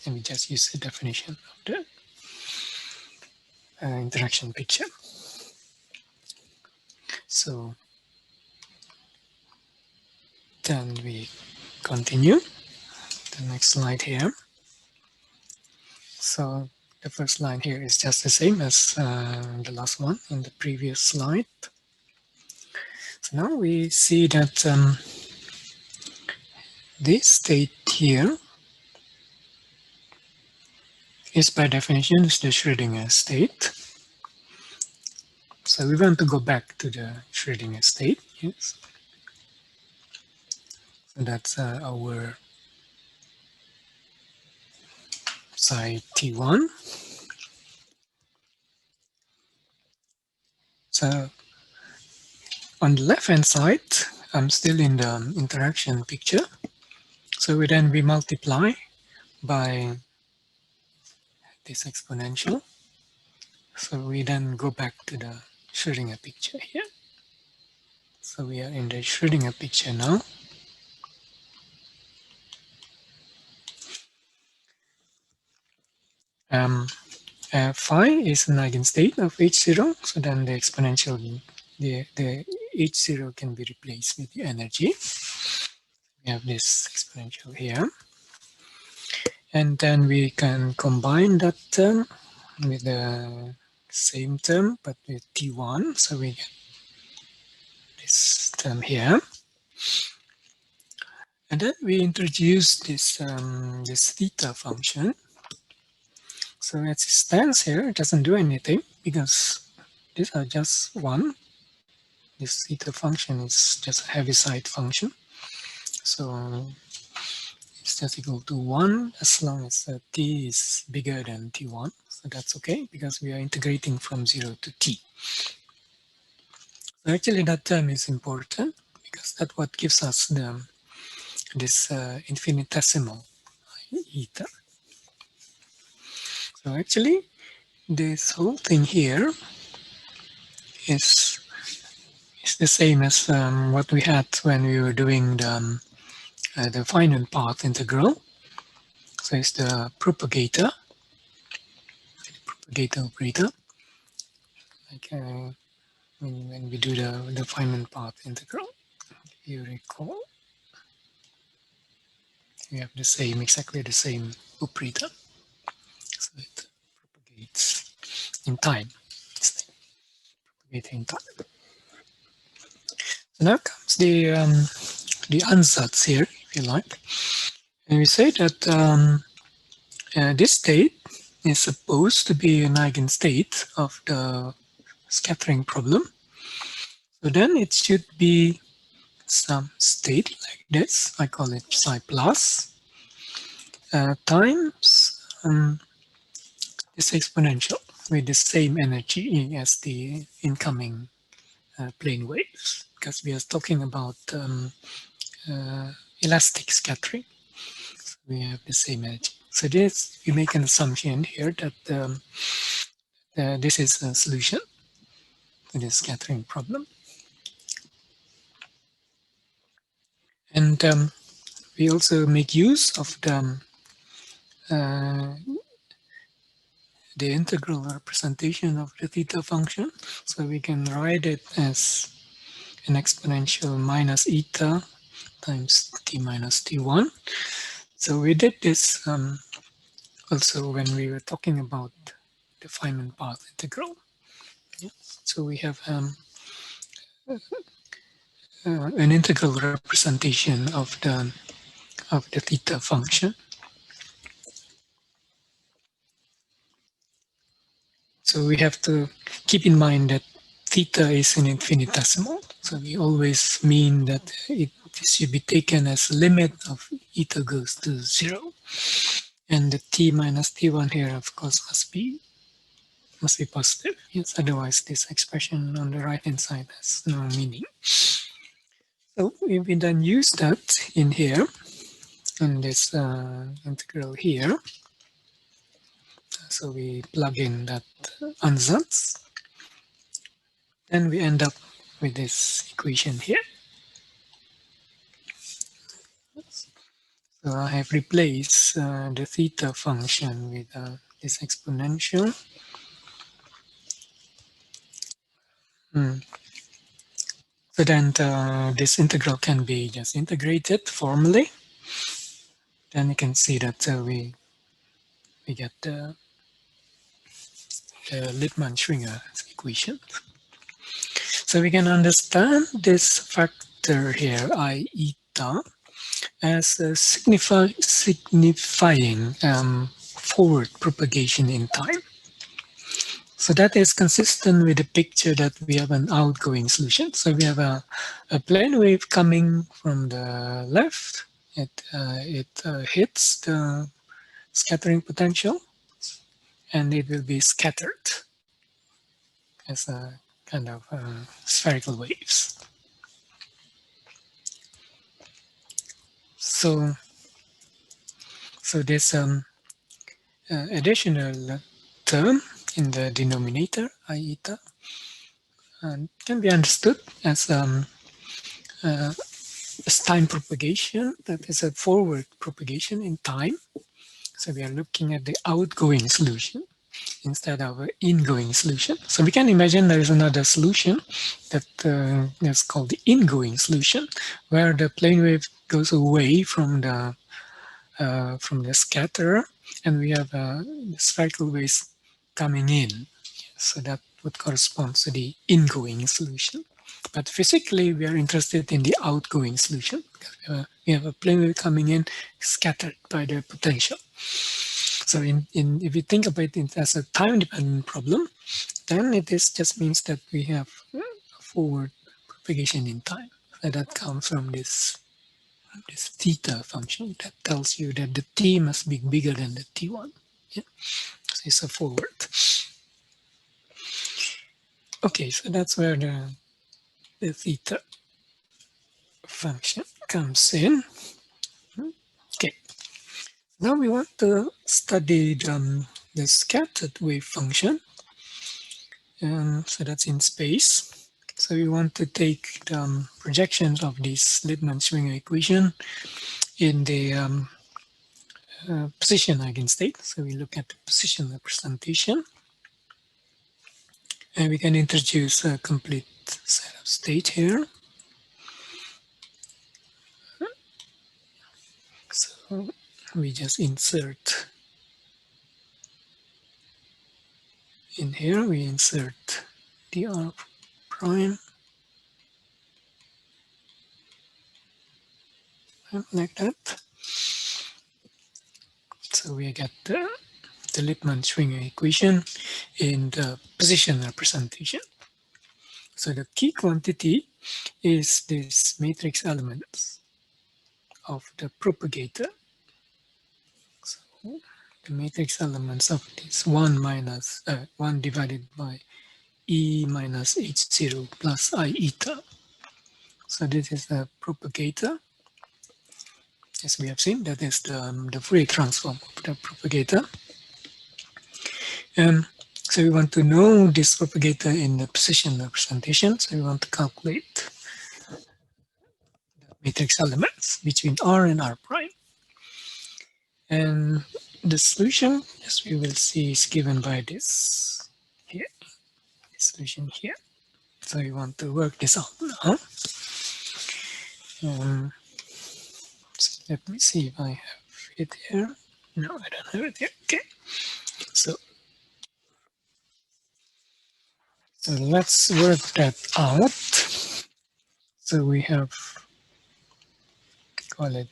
and we just use the definition of the interaction picture. So then we continue the next slide here. So the first line here is just the same as the last one in the previous slide. So now we see that this state here is by definition is the Schrödinger state. So we want to go back to the Schrödinger state. Yes. So that's our psi t1. So on the left hand side, I'm still in the interaction picture. So we multiply by this exponential. So we then go back to the Schrödinger picture here. So we are in the Schrödinger picture now. Phi is an eigenstate of H0, so then the exponential, the H0 can be replaced with the energy. We have this exponential here. And then we can combine that term with the same term, but with T1. So we get this term here. And then we introduce this theta function. So as it stands here, it doesn't do anything because these are just one. This theta function is just a Heaviside function. So it's just equal to 1 as long as t is bigger than t1. So that's okay because we are integrating from 0 to t. So actually that term is important because that's what gives us this infinitesimal eta. So actually this whole thing here is the same as what we had when we were doing the finite path integral. So it's the propagator operator. Like when we do the finite path integral, if you recall, we have the same, exactly the same operator. So it propagates in time. It's propagating in time. So now comes the ansatz here, if you like. And we say that this state is supposed to be an eigenstate of the scattering problem. So then it should be some state like this. I call it psi plus times this exponential with the same energy as the incoming plane waves, because we are talking about elastic scattering. So we have the same energy. So this, we make an assumption here that this is a solution to this scattering problem. And we also make use of the integral representation of the theta function. So we can write it as an exponential minus eta times t minus t1. So we did this also when we were talking about the Feynman path integral. Yeah. So we have an integral representation of the theta function. So we have to keep in mind that theta is an infinitesimal. So we always mean that it should be taken as a limit of eta goes to 0. And the t minus t1 here, of course, must be positive. Yes, otherwise this expression on the right-hand side has no meaning. So we then use that in here, in this integral here. So we plug in that ansatz, and we end up with this equation here. So I have replaced the theta function with this exponential. So then this integral can be just integrated formally. Then you can see that we get the Lippmann-Schwinger equation. So we can understand this factor here, I eta, as signifying forward propagation in time. So that is consistent with the picture that we have an outgoing solution. So we have a plane wave coming from the left. It hits the scattering potential, and it will be scattered as a kind of spherical waves. So this additional term in the denominator, I eta, can be understood as time propagation, that is a forward propagation in time. So we are looking at the outgoing solution instead of an ingoing solution. So we can imagine there is another solution that is called the ingoing solution, where the plane wave goes away from the scatter, and we have the spherical waves coming in. So that would correspond to the ingoing solution. But physically, we are interested in the outgoing solution because we have a plane wave coming in scattered by the potential. So if you think about it as a time-dependent problem, then it is just means that we have a forward propagation in time. So that comes from this theta function that tells you that the t must be bigger than the t1. Yeah? So it's a forward. Okay, so that's where the theta function comes in. Okay, now we want to study the scattered wave function. So that's in space. So we want to take the projections of this Lippmann-Schwinger equation in the position eigenstate. So we look at the position representation, and we can introduce a complete set of state here. So we just insert in here, we insert dr prime like that. So we get the Lippmann-Schwinger equation in the position representation. So the key quantity is this matrix elements of the propagator. So the matrix elements of this 1 divided by E minus H0 plus I eta. So this is the propagator. As we have seen, that is the Fourier transform of the propagator. So we want to know this propagator in the position representation. So we want to calculate the matrix elements between R and R prime. And the solution, as we will see, is given by this here, this solution here. So we want to work this out now. So let me see if I have it here. No, I don't have it here. Okay. So let's work that out. So we have, call it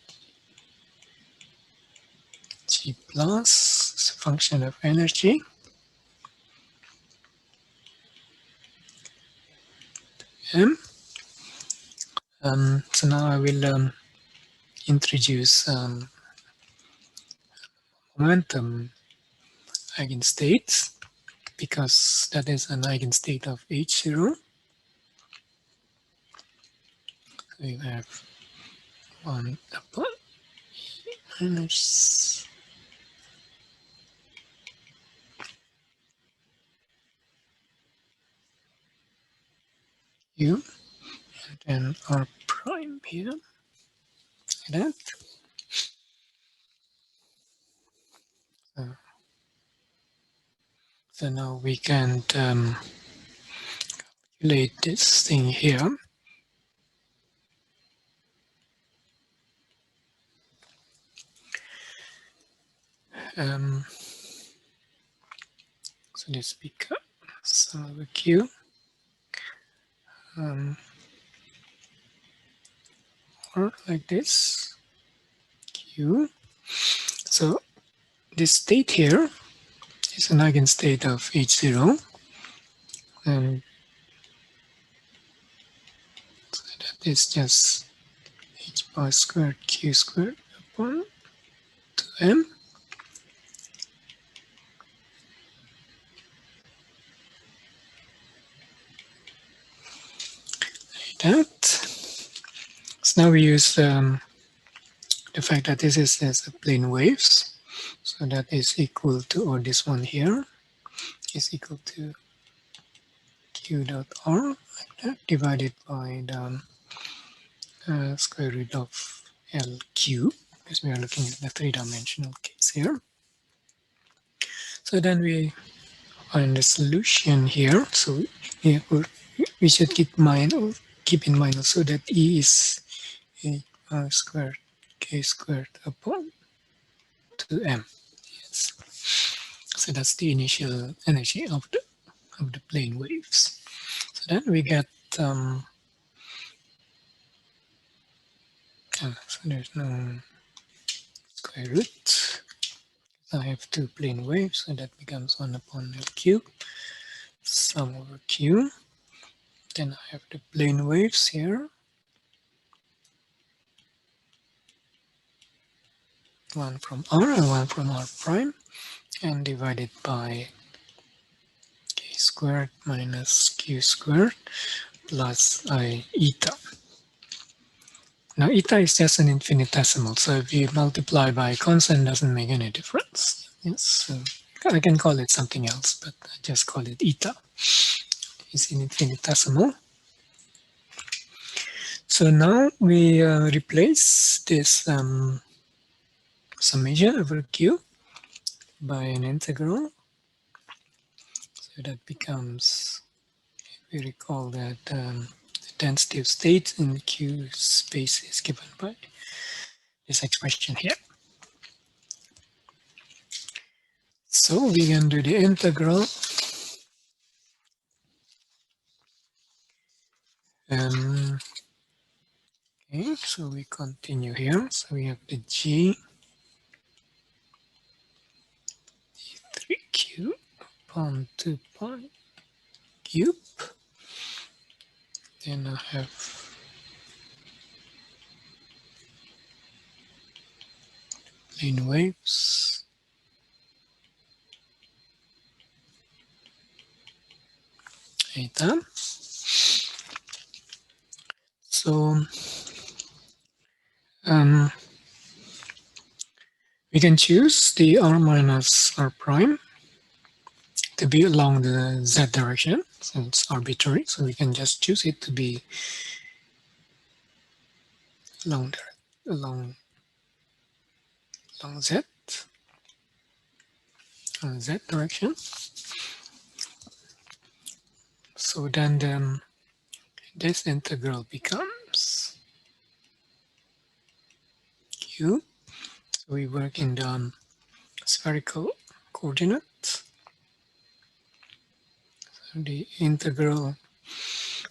G plus, it's a function of energy. M. So now I will introduce momentum eigenstate, because that is an eigenstate of H0. We have 1 upon E minus U, and then R prime here, like that. So now we can calculate this thing here. So this becomes a Q. Or like this, Q. So this state here is an eigenstate of H0, and so that is just H bar squared Q squared upon 2M. Like that. So now we use the fact that this is as a plane waves, so that is equal to, or this one here is equal to Q dot R divided by the square root of L cube, because we are looking at the three-dimensional case here. So then we find the solution here. So we should keep in mind also that E is a r squared k squared upon 2m. Yes. So that's the initial energy of the plane waves. So then we get so there's no square root. I have two plane waves, so that becomes 1 upon L cube, sum over Q. Then I have the plane waves here. One from R and one from R prime, and divided by k squared minus q squared plus I eta. Now eta is just an infinitesimal, so if you multiply by a constant, it doesn't make any difference. Yes, so I can call it something else, but I just call it eta. It's an infinitesimal. So now we replace this summation over q by an integral. So that becomes, if we recall that the density of states in q space is given by this expression here. So we can do the integral. Okay, so we continue here. So we have the g 3q upon 2 pi cube. Then I have plane waves. Eta. So we can choose the r minus r prime to be along the z direction, so it's arbitrary, so we can just choose it to be along z direction. So then this integral becomes q. So we work in the spherical coordinates. So the integral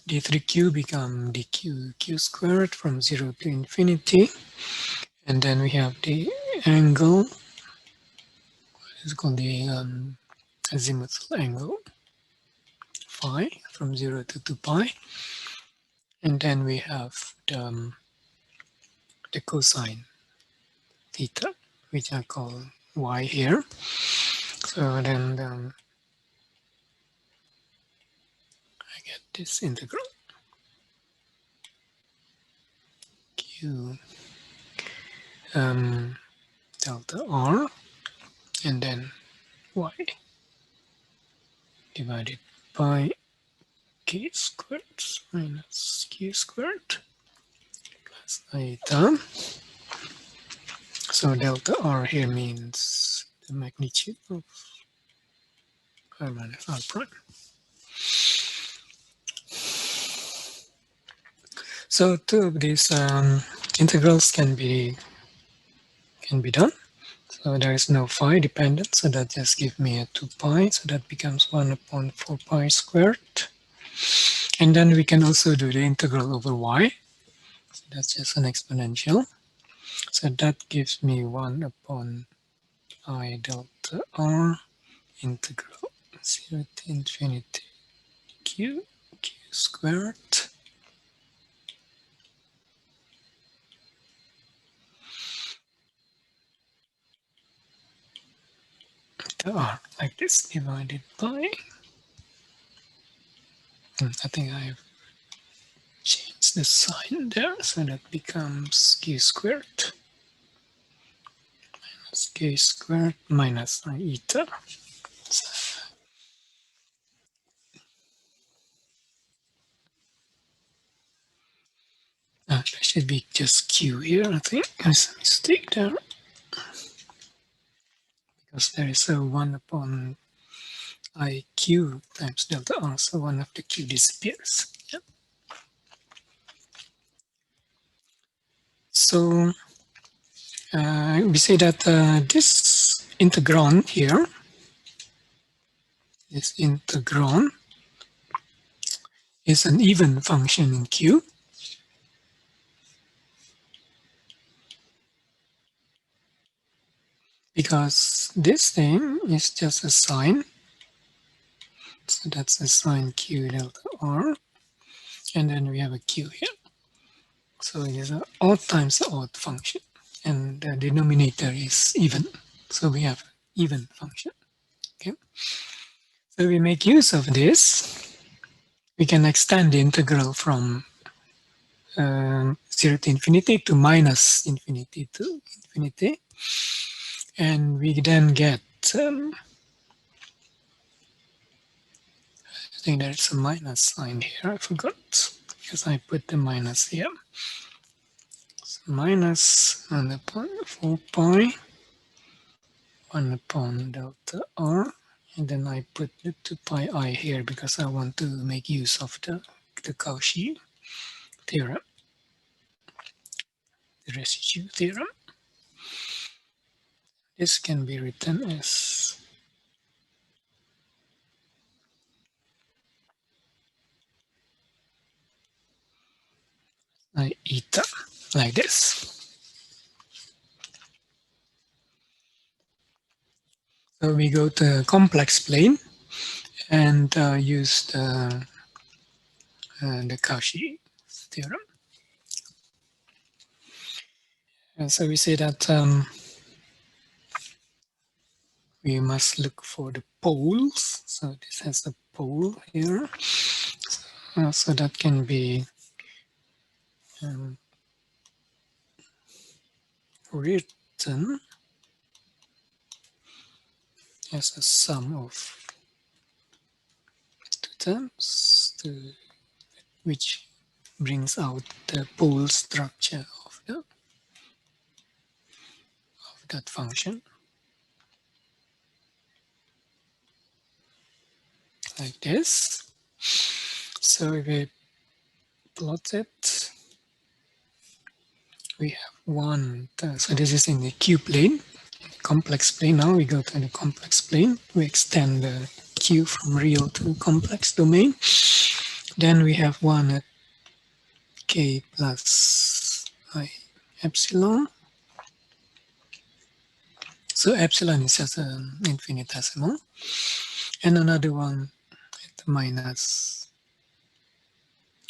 d3q become dq q squared from 0 to infinity. And then we have the angle, it's called the azimuthal angle, phi, from 0 to 2 pi. And then we have the cosine theta, which I call y here. So then I get this integral q delta r and then y divided by k squared minus q squared plus eta. So delta r here means the magnitude of r minus r prime. So two of these integrals can be done. So there is no phi dependent, so that just gives me a 2 pi, so that becomes 1 upon 4 pi squared. And then we can also do the integral over y, so that's just an exponential. So that gives me 1 upon I delta r integral 0 to infinity q squared to r, like this, divided by, I think I've changed the sign there, so that becomes q squared minus k squared minus I eta. should be just q here. I think there's a mistake there because there is a 1 upon iq times delta r, so one of the q disappears. Yep. So we say that this integron here, this integron is an even function in q, because this thing is just a sine. So that's a sine q delta r, and then we have a q here. So it is an odd times the odd function, and the denominator is even. So we have even function. Okay. So we make use of this. We can extend the integral from 0 to infinity to minus infinity to infinity, and we then get I think there's a minus sign here. I forgot because I put the minus here. So minus 1 upon 4 pi 1 upon delta r, and then I put the 2 pi I here because I want to make use of the Cauchy theorem, the residue theorem. This can be written as eta, like this. So we go to complex plane and use the Cauchy theorem. And so we say that we must look for the poles. So this has a pole here. So that can be written as a sum of two terms, which brings out the pole structure of that function, like this. So if we plot it, we have one. So this is in the q plane, complex plane. Now we go to the complex plane. We extend the q from real to complex domain. Then we have one at k plus I epsilon. So epsilon is just an infinitesimal. And another one at minus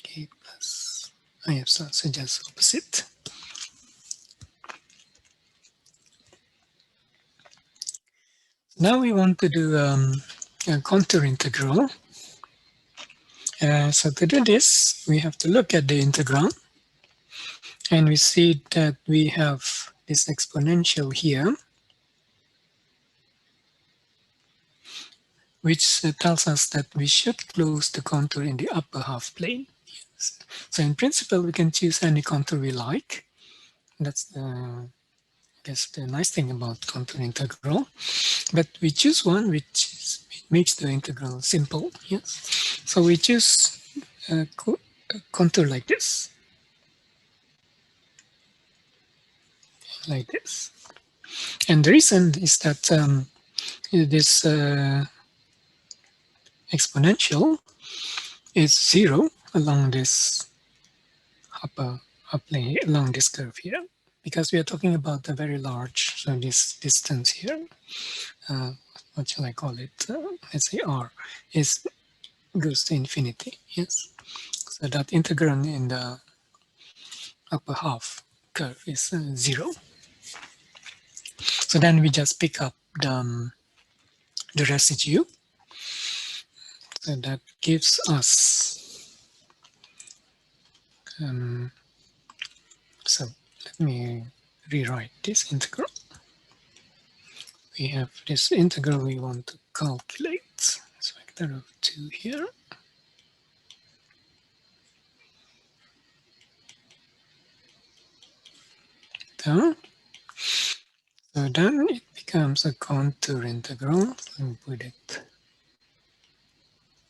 k plus I epsilon, so just opposite. Now we want to do a contour integral. So to do this, we have to look at the integral. And we see that we have this exponential here, which tells us that we should close the contour in the upper half plane. So in principle, we can choose any contour we like. That's the nice thing about contour integral. But we choose one which makes the integral simple. Yes. So we choose a contour like this. Like this. And the reason is that this exponential is 0 along this upper plane, along this curve here, because we are talking about a very large, so this distance here, what shall I call it? Let's say r goes to infinity. Yes, so that integrand in the upper half curve is 0. So then we just pick up the residue. So that gives us, so let me rewrite this integral. We have this integral we want to calculate. So vector of 2 here. theta. So then it becomes a contour integral. And put it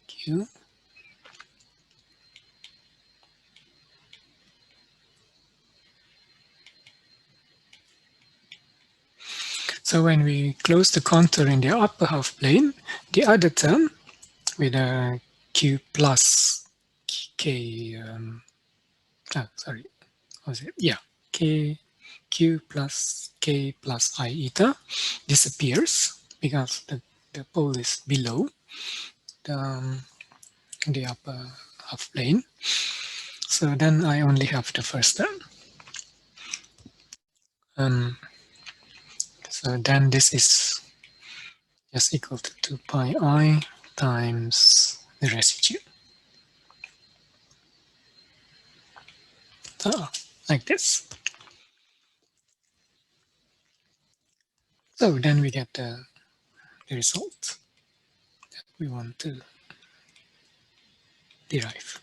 Q. So when we close the contour in the upper half plane, the other term with a Q plus K, sorry, was it? Yeah, K, Q plus K plus I eta disappears because the pole is below the upper half plane. So then I only have the first term. So then this is just equal to 2 pi I times the residue. So, like this. So then we get the result that we want to derive.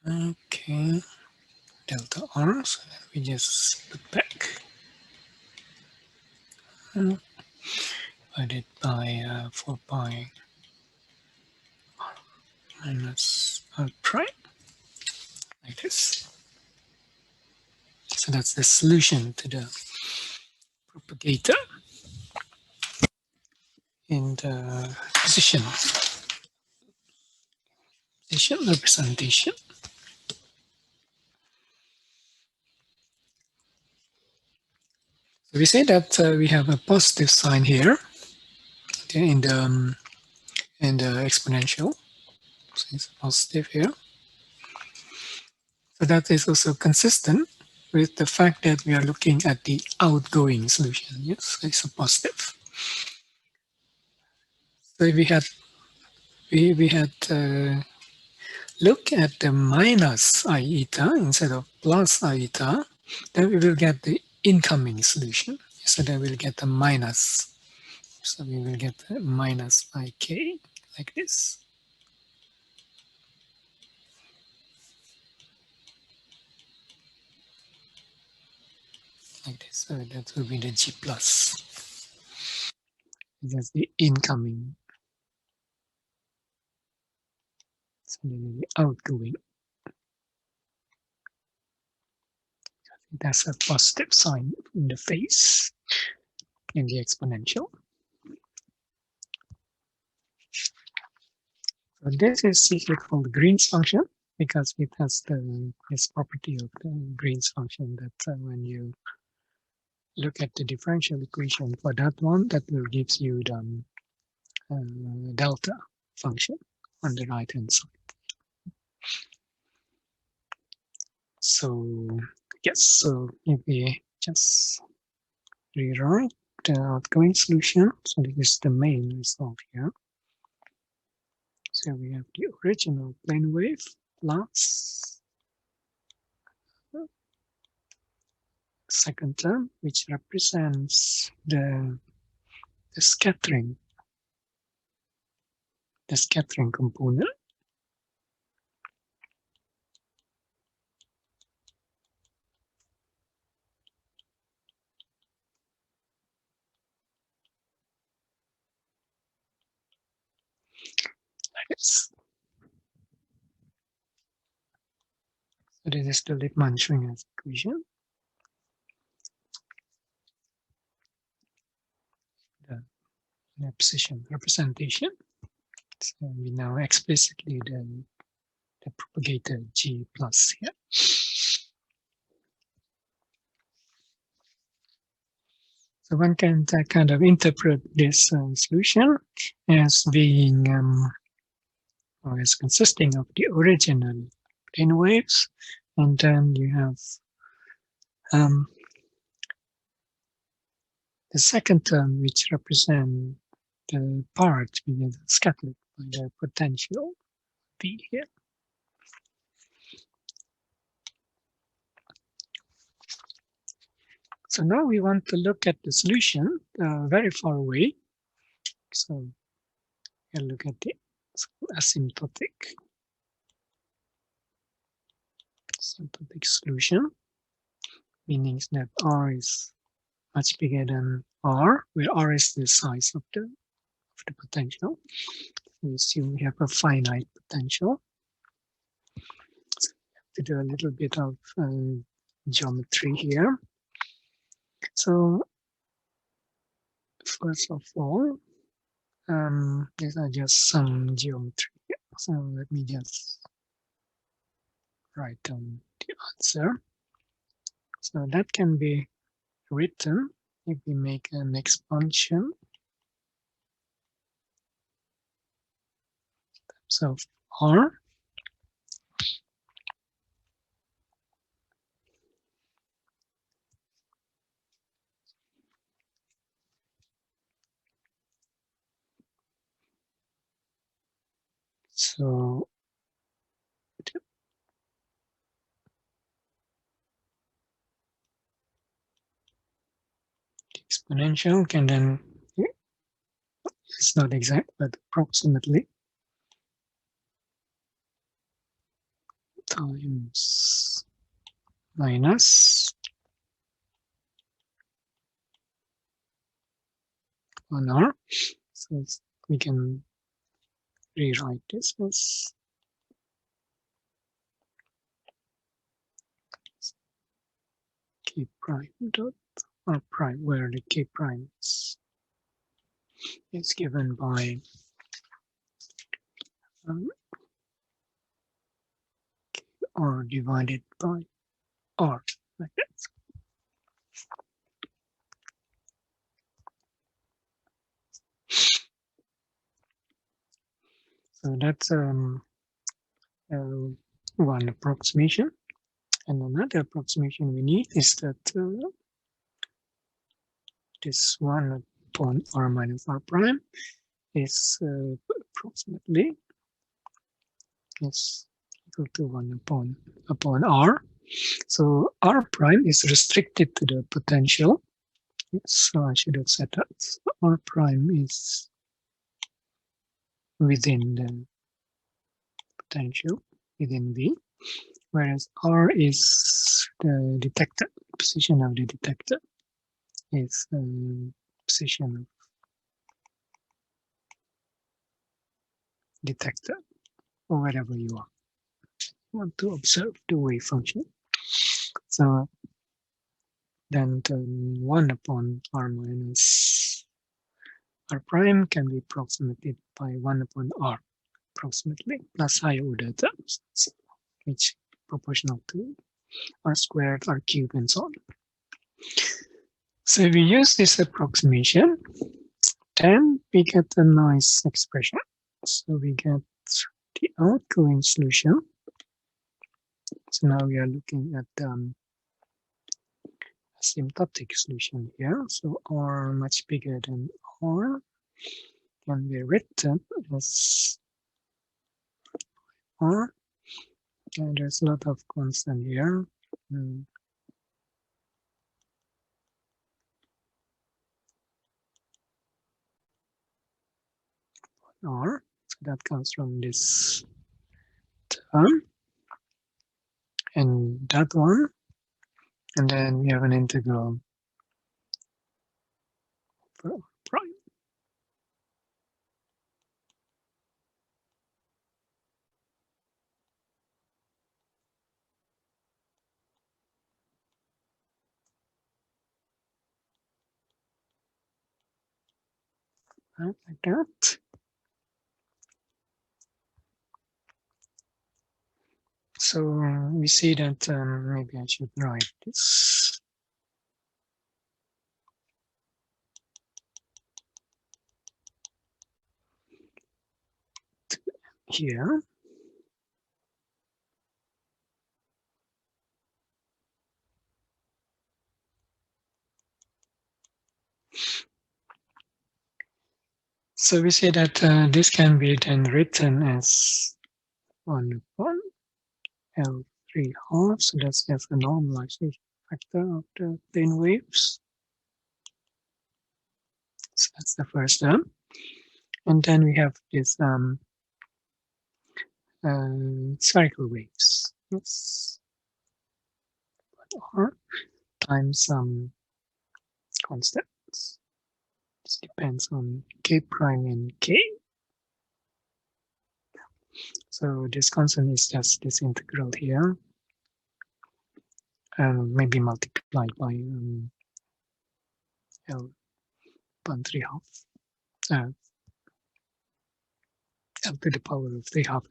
Okay, delta R, so then we just look back. Divided by 4 pi minus R prime, like this. So that's the solution to the propagator in the position representation. So we say that we have a positive sign here in the exponential. So it's positive here. So that is also consistent with the fact that we are looking at the outgoing solution. Yes, it's a positive. So if we had look at the minus I eta instead of plus I eta, then we will get the incoming solution. So then we'll get a minus. So we will get a minus IK like this. Like this. So that will be the G plus. That's the incoming. So then the outgoing. That's a positive sign in the face in the exponential. So this is usually called Green's function because it has this property of the Green's function that when you look at the differential equation for that one, that will give you the delta function on the right hand side. So yes, so if we just rewrite the outgoing solution, so this is the main result here. So we have the original plane wave plus second term, which represents the scattering component. Like this. So this is the Lippmann-Schwinger's equation. The position representation. So we know explicitly the propagator G plus here. So one can kind of interpret this solution as being or as consisting of the original plane waves, and then you have the second term, which represents the part which is scattered by the potential V here. So now we want to look at the solution very far away. So we'll look at the asymptotic asymptotic solution, meaning that R is much bigger than R, where R is the size of the potential. We assume we have a finite potential. So we have to do a little bit of geometry here. So first of all, these are just some geometry. So let me just write down the answer. So that can be written if we make an expansion. So R so the exponential can then, it's not exact, but approximately times minus 1R. So we can rewrite this as k prime dot r prime, where the k prime is given by r divided by r, like that. So that's one approximation. And another approximation we need is that this 1 upon r minus r prime is approximately is equal to 1 upon r. So r prime is restricted to the potential. So I should have said that r prime is within the potential, within V, whereas r is the detector, position of the detector is position of detector, or wherever you are. You want to observe the wave function. So then the 1 upon r minus r prime can be approximated by 1 upon r, approximately, plus higher order terms, which proportional to r squared, r cubed, and so on. So if we use this approximation, then we get a nice expression. So we get the outgoing solution. So now we are looking at asymptotic solution here. So r much bigger than r can be written as r, and there's a lot of constant here. R, so that comes from this term and that one, and then we have an integral for r prime. Like that. So we see that maybe I should write this here. So we see that this can be then written as 1 upon L3 half. So that's just the normalization factor of the plane waves. So that's the first term. And then we have this spherical waves. Yes. r times some constants. This depends on k prime and k. So this constant is just this integral here, and maybe multiplied by L 1/3 L to the power of 3/2.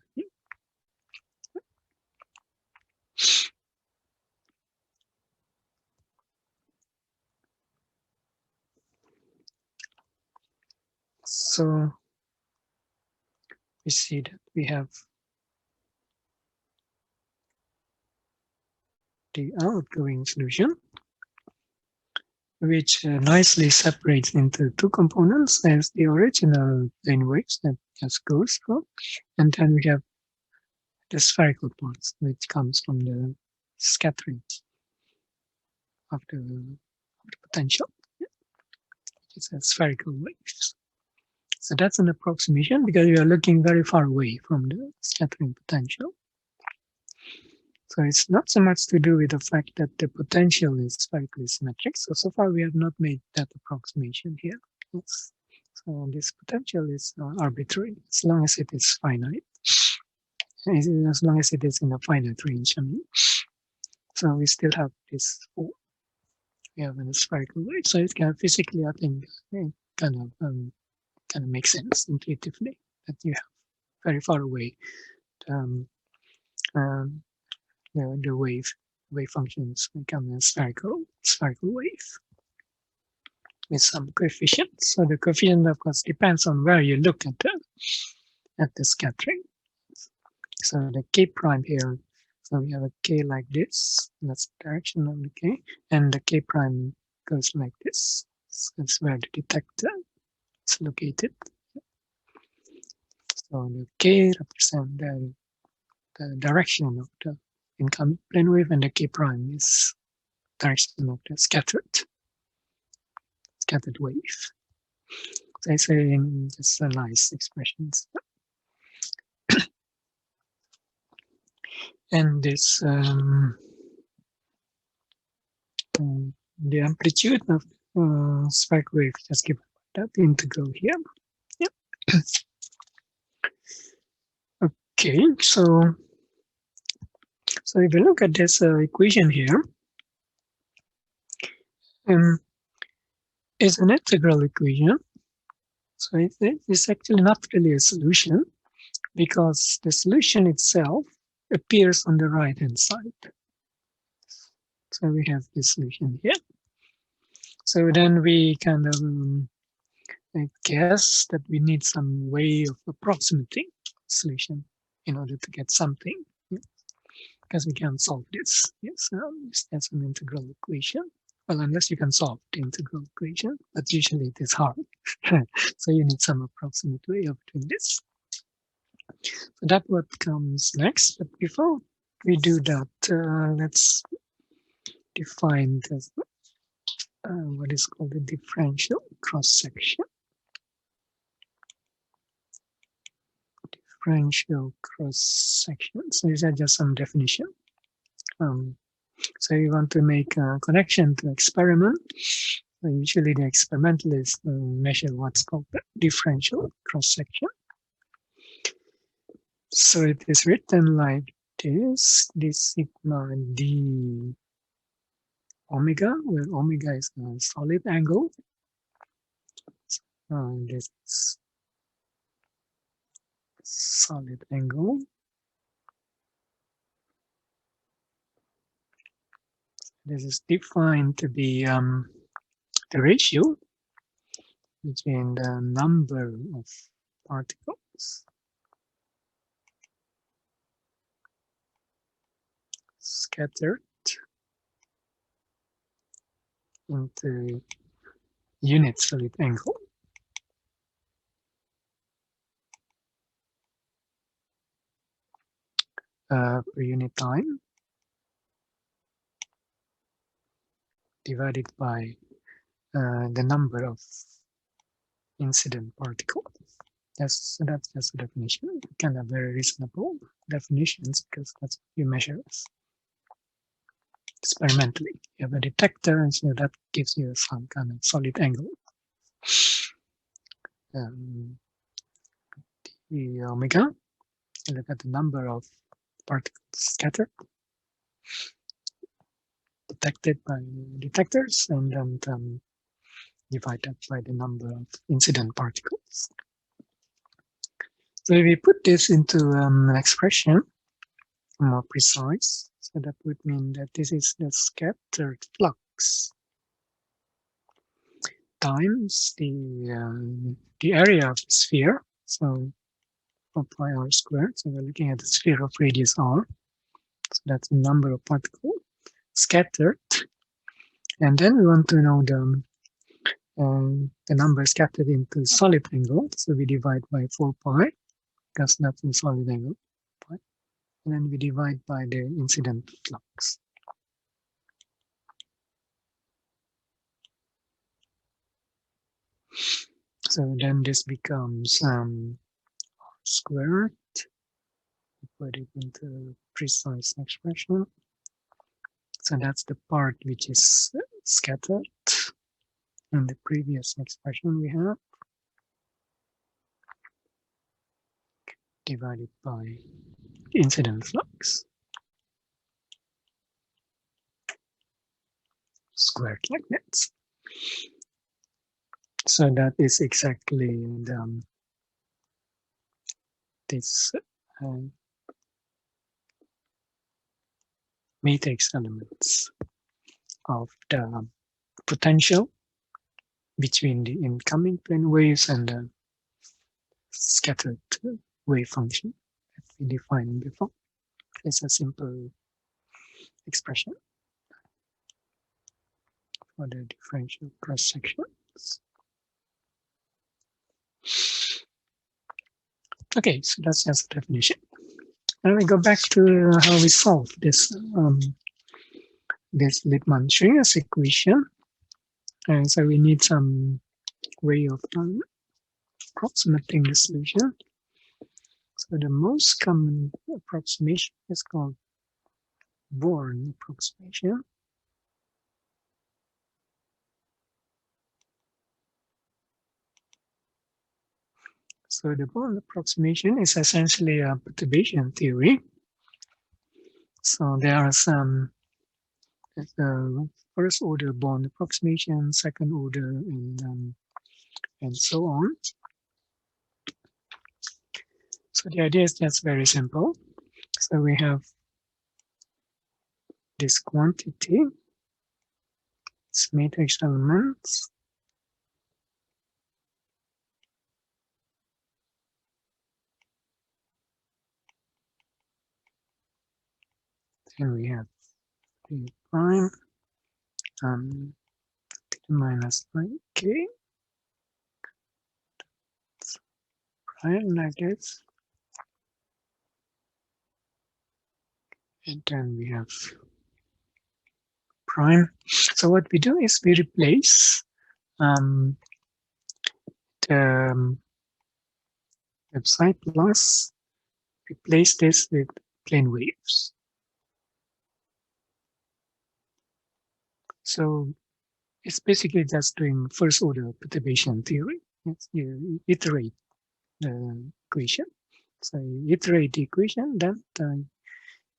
So we see that we have the outgoing solution, which nicely separates into two components. There's the original plane waves that just goes through, and then we have the spherical parts, which comes from the scattering of the potential. It's a spherical waves. So that's an approximation because we are looking very far away from the scattering potential. So it's not so much to do with the fact that the potential is spherically symmetric. So far we have not made that approximation here. Yes. So this potential is arbitrary as long as it is finite. As long as it is in a finite range, I mean. So we still have this form. We have a spherical wave. So it can physically, I think, kind of makes sense intuitively that you have very far away the wave functions become a spherical wave with some coefficients. So the coefficient, of course, depends on where you look at the scattering. So the k prime here, so we have a k like this, that's the direction of the k, and the k prime goes like this. So that's where the detector is located. So the k represents the direction of the incoming plane wave, and the k prime is direction of the scattered wave. So it's just a nice expression. And this the amplitude of spherical wave just given by that integral here. Yep. Okay, so if we look at this equation here, it's an integral equation. So it's actually not really a solution because the solution itself appears on the right hand side. So we have this solution here. So then we kind of I guess that we need some way of approximating solution in order to get something, because we can solve this. Yes, that's an integral equation. Well, unless you can solve the integral equation, but usually it is hard. So you need some approximate way of doing this. So that's what comes next. But before we do that, let's define this, what is called a differential cross-section. Differential cross-section. So these are just some definition. So you want to make a connection to experiment. So usually the experimentalists measure what's called the differential cross-section. So it is written like this sigma d omega, where omega is a solid angle. This solid angle. This is defined to be the ratio between the number of particles scattered into unit solid angle per unit time divided by the number of incident particles. That's just a definition. Kind of very reasonable definitions because that's what you measure. experimentally. You have a detector, and so that gives you some kind of solid angle. The omega, you look at the number of particles scattered, detected by detectors, and then divide that by the number of incident particles. So if we put this into an expression, more precise, so that would mean that this is the scattered flux times the area of the sphere, so 4 pi r squared. So we're looking at the sphere of radius r. So that's the number of particles scattered. And then we want to know the number scattered into solid angle. So we divide by 4 pi, because that's the solid angle. Pi. And then we divide by the incident flux. So then this becomes squared. Put it into precise expression. So that's the part which is scattered in the previous expression we have, divided by incident flux, squared like that. So that is exactly this matrix elements of the potential between the incoming plane waves and the scattered wave function that we defined before. It's a simple expression for the differential cross sections. Okay, so that's just the definition. And we go back to how we solve this this Lippmann-Schwinger's equation. And so we need some way of approximating the solution. So the most common approximation is called Born approximation. So the Born approximation is essentially a perturbation theory. So there are some first order Born approximation, second order, and so on. So the idea is just very simple. So we have this quantity, it's matrix elements. Then we have 3 prime t minus 9k prime like this. And then we have prime. So what we do is we replace the psi plus, replace this with plane waves. So it's basically just doing first order perturbation theory. Yes, you iterate the equation. So you iterate the equation, then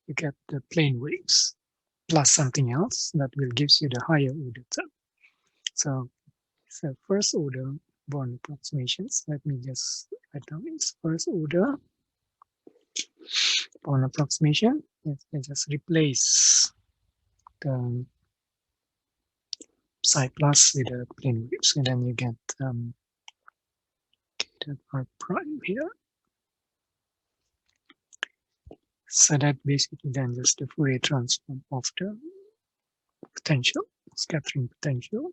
you get the plane waves plus something else that will gives you the higher order term. So it's a first order Born approximations. Let me just write down this first order Born approximation. I just replace the psi plus with a plane waves, and then you get r prime here. So that basically then just the Fourier transform of the potential, scattering potential.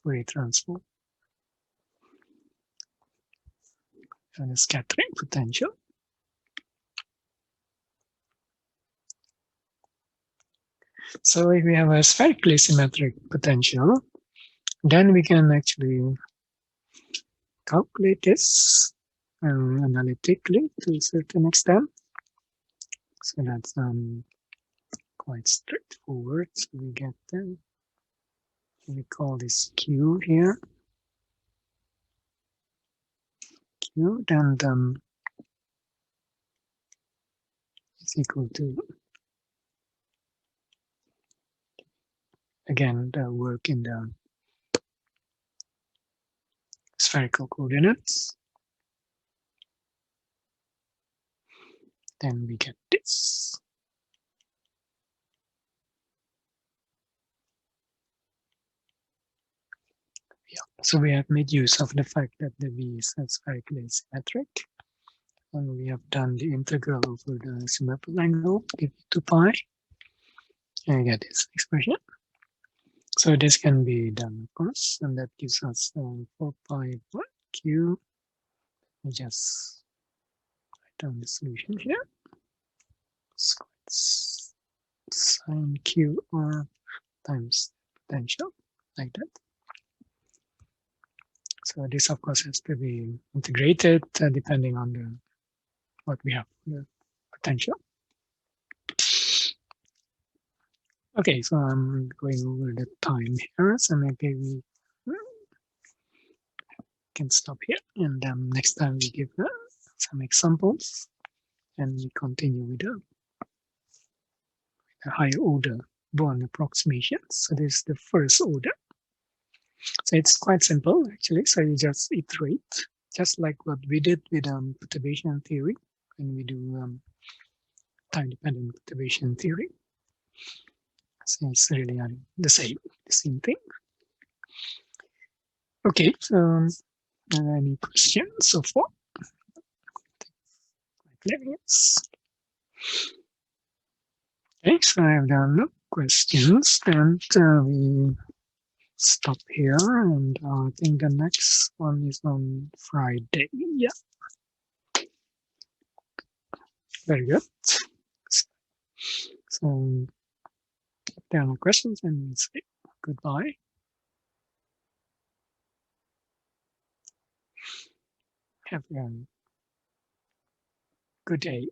Fourier transform and a scattering potential. So if we have a spherically symmetric potential, then we can actually calculate this analytically to a certain extent. So that's quite straightforward. So we get we call this Q here. Q, and is equal to, again, the work in the spherical coordinates. Then we get this. Yeah, so we have made use of the fact that the V is spherically symmetric. And we have done the integral over the symmetrical angle, give it to pi. And we get this expression. So this can be done, of course, and that gives us 4 pi by Q. We just write down the solution here. Sine QR times potential, like that. So this, of course, has to be integrated depending on what we have, the potential. Okay, so I'm going over the time here, so maybe we can stop here, and next time we give some examples, and we continue with the higher order Born approximations. So this is the first order. So it's quite simple, actually. So you just iterate, just like what we did with perturbation theory, when we do time-dependent perturbation theory. So it's really the same thing. Okay, so any questions so far? Yes. Okay, so I have done no questions, and we stop here, and I think the next one is on Friday. Yeah. Very good. So if there are no questions, then we say goodbye. Have a good day.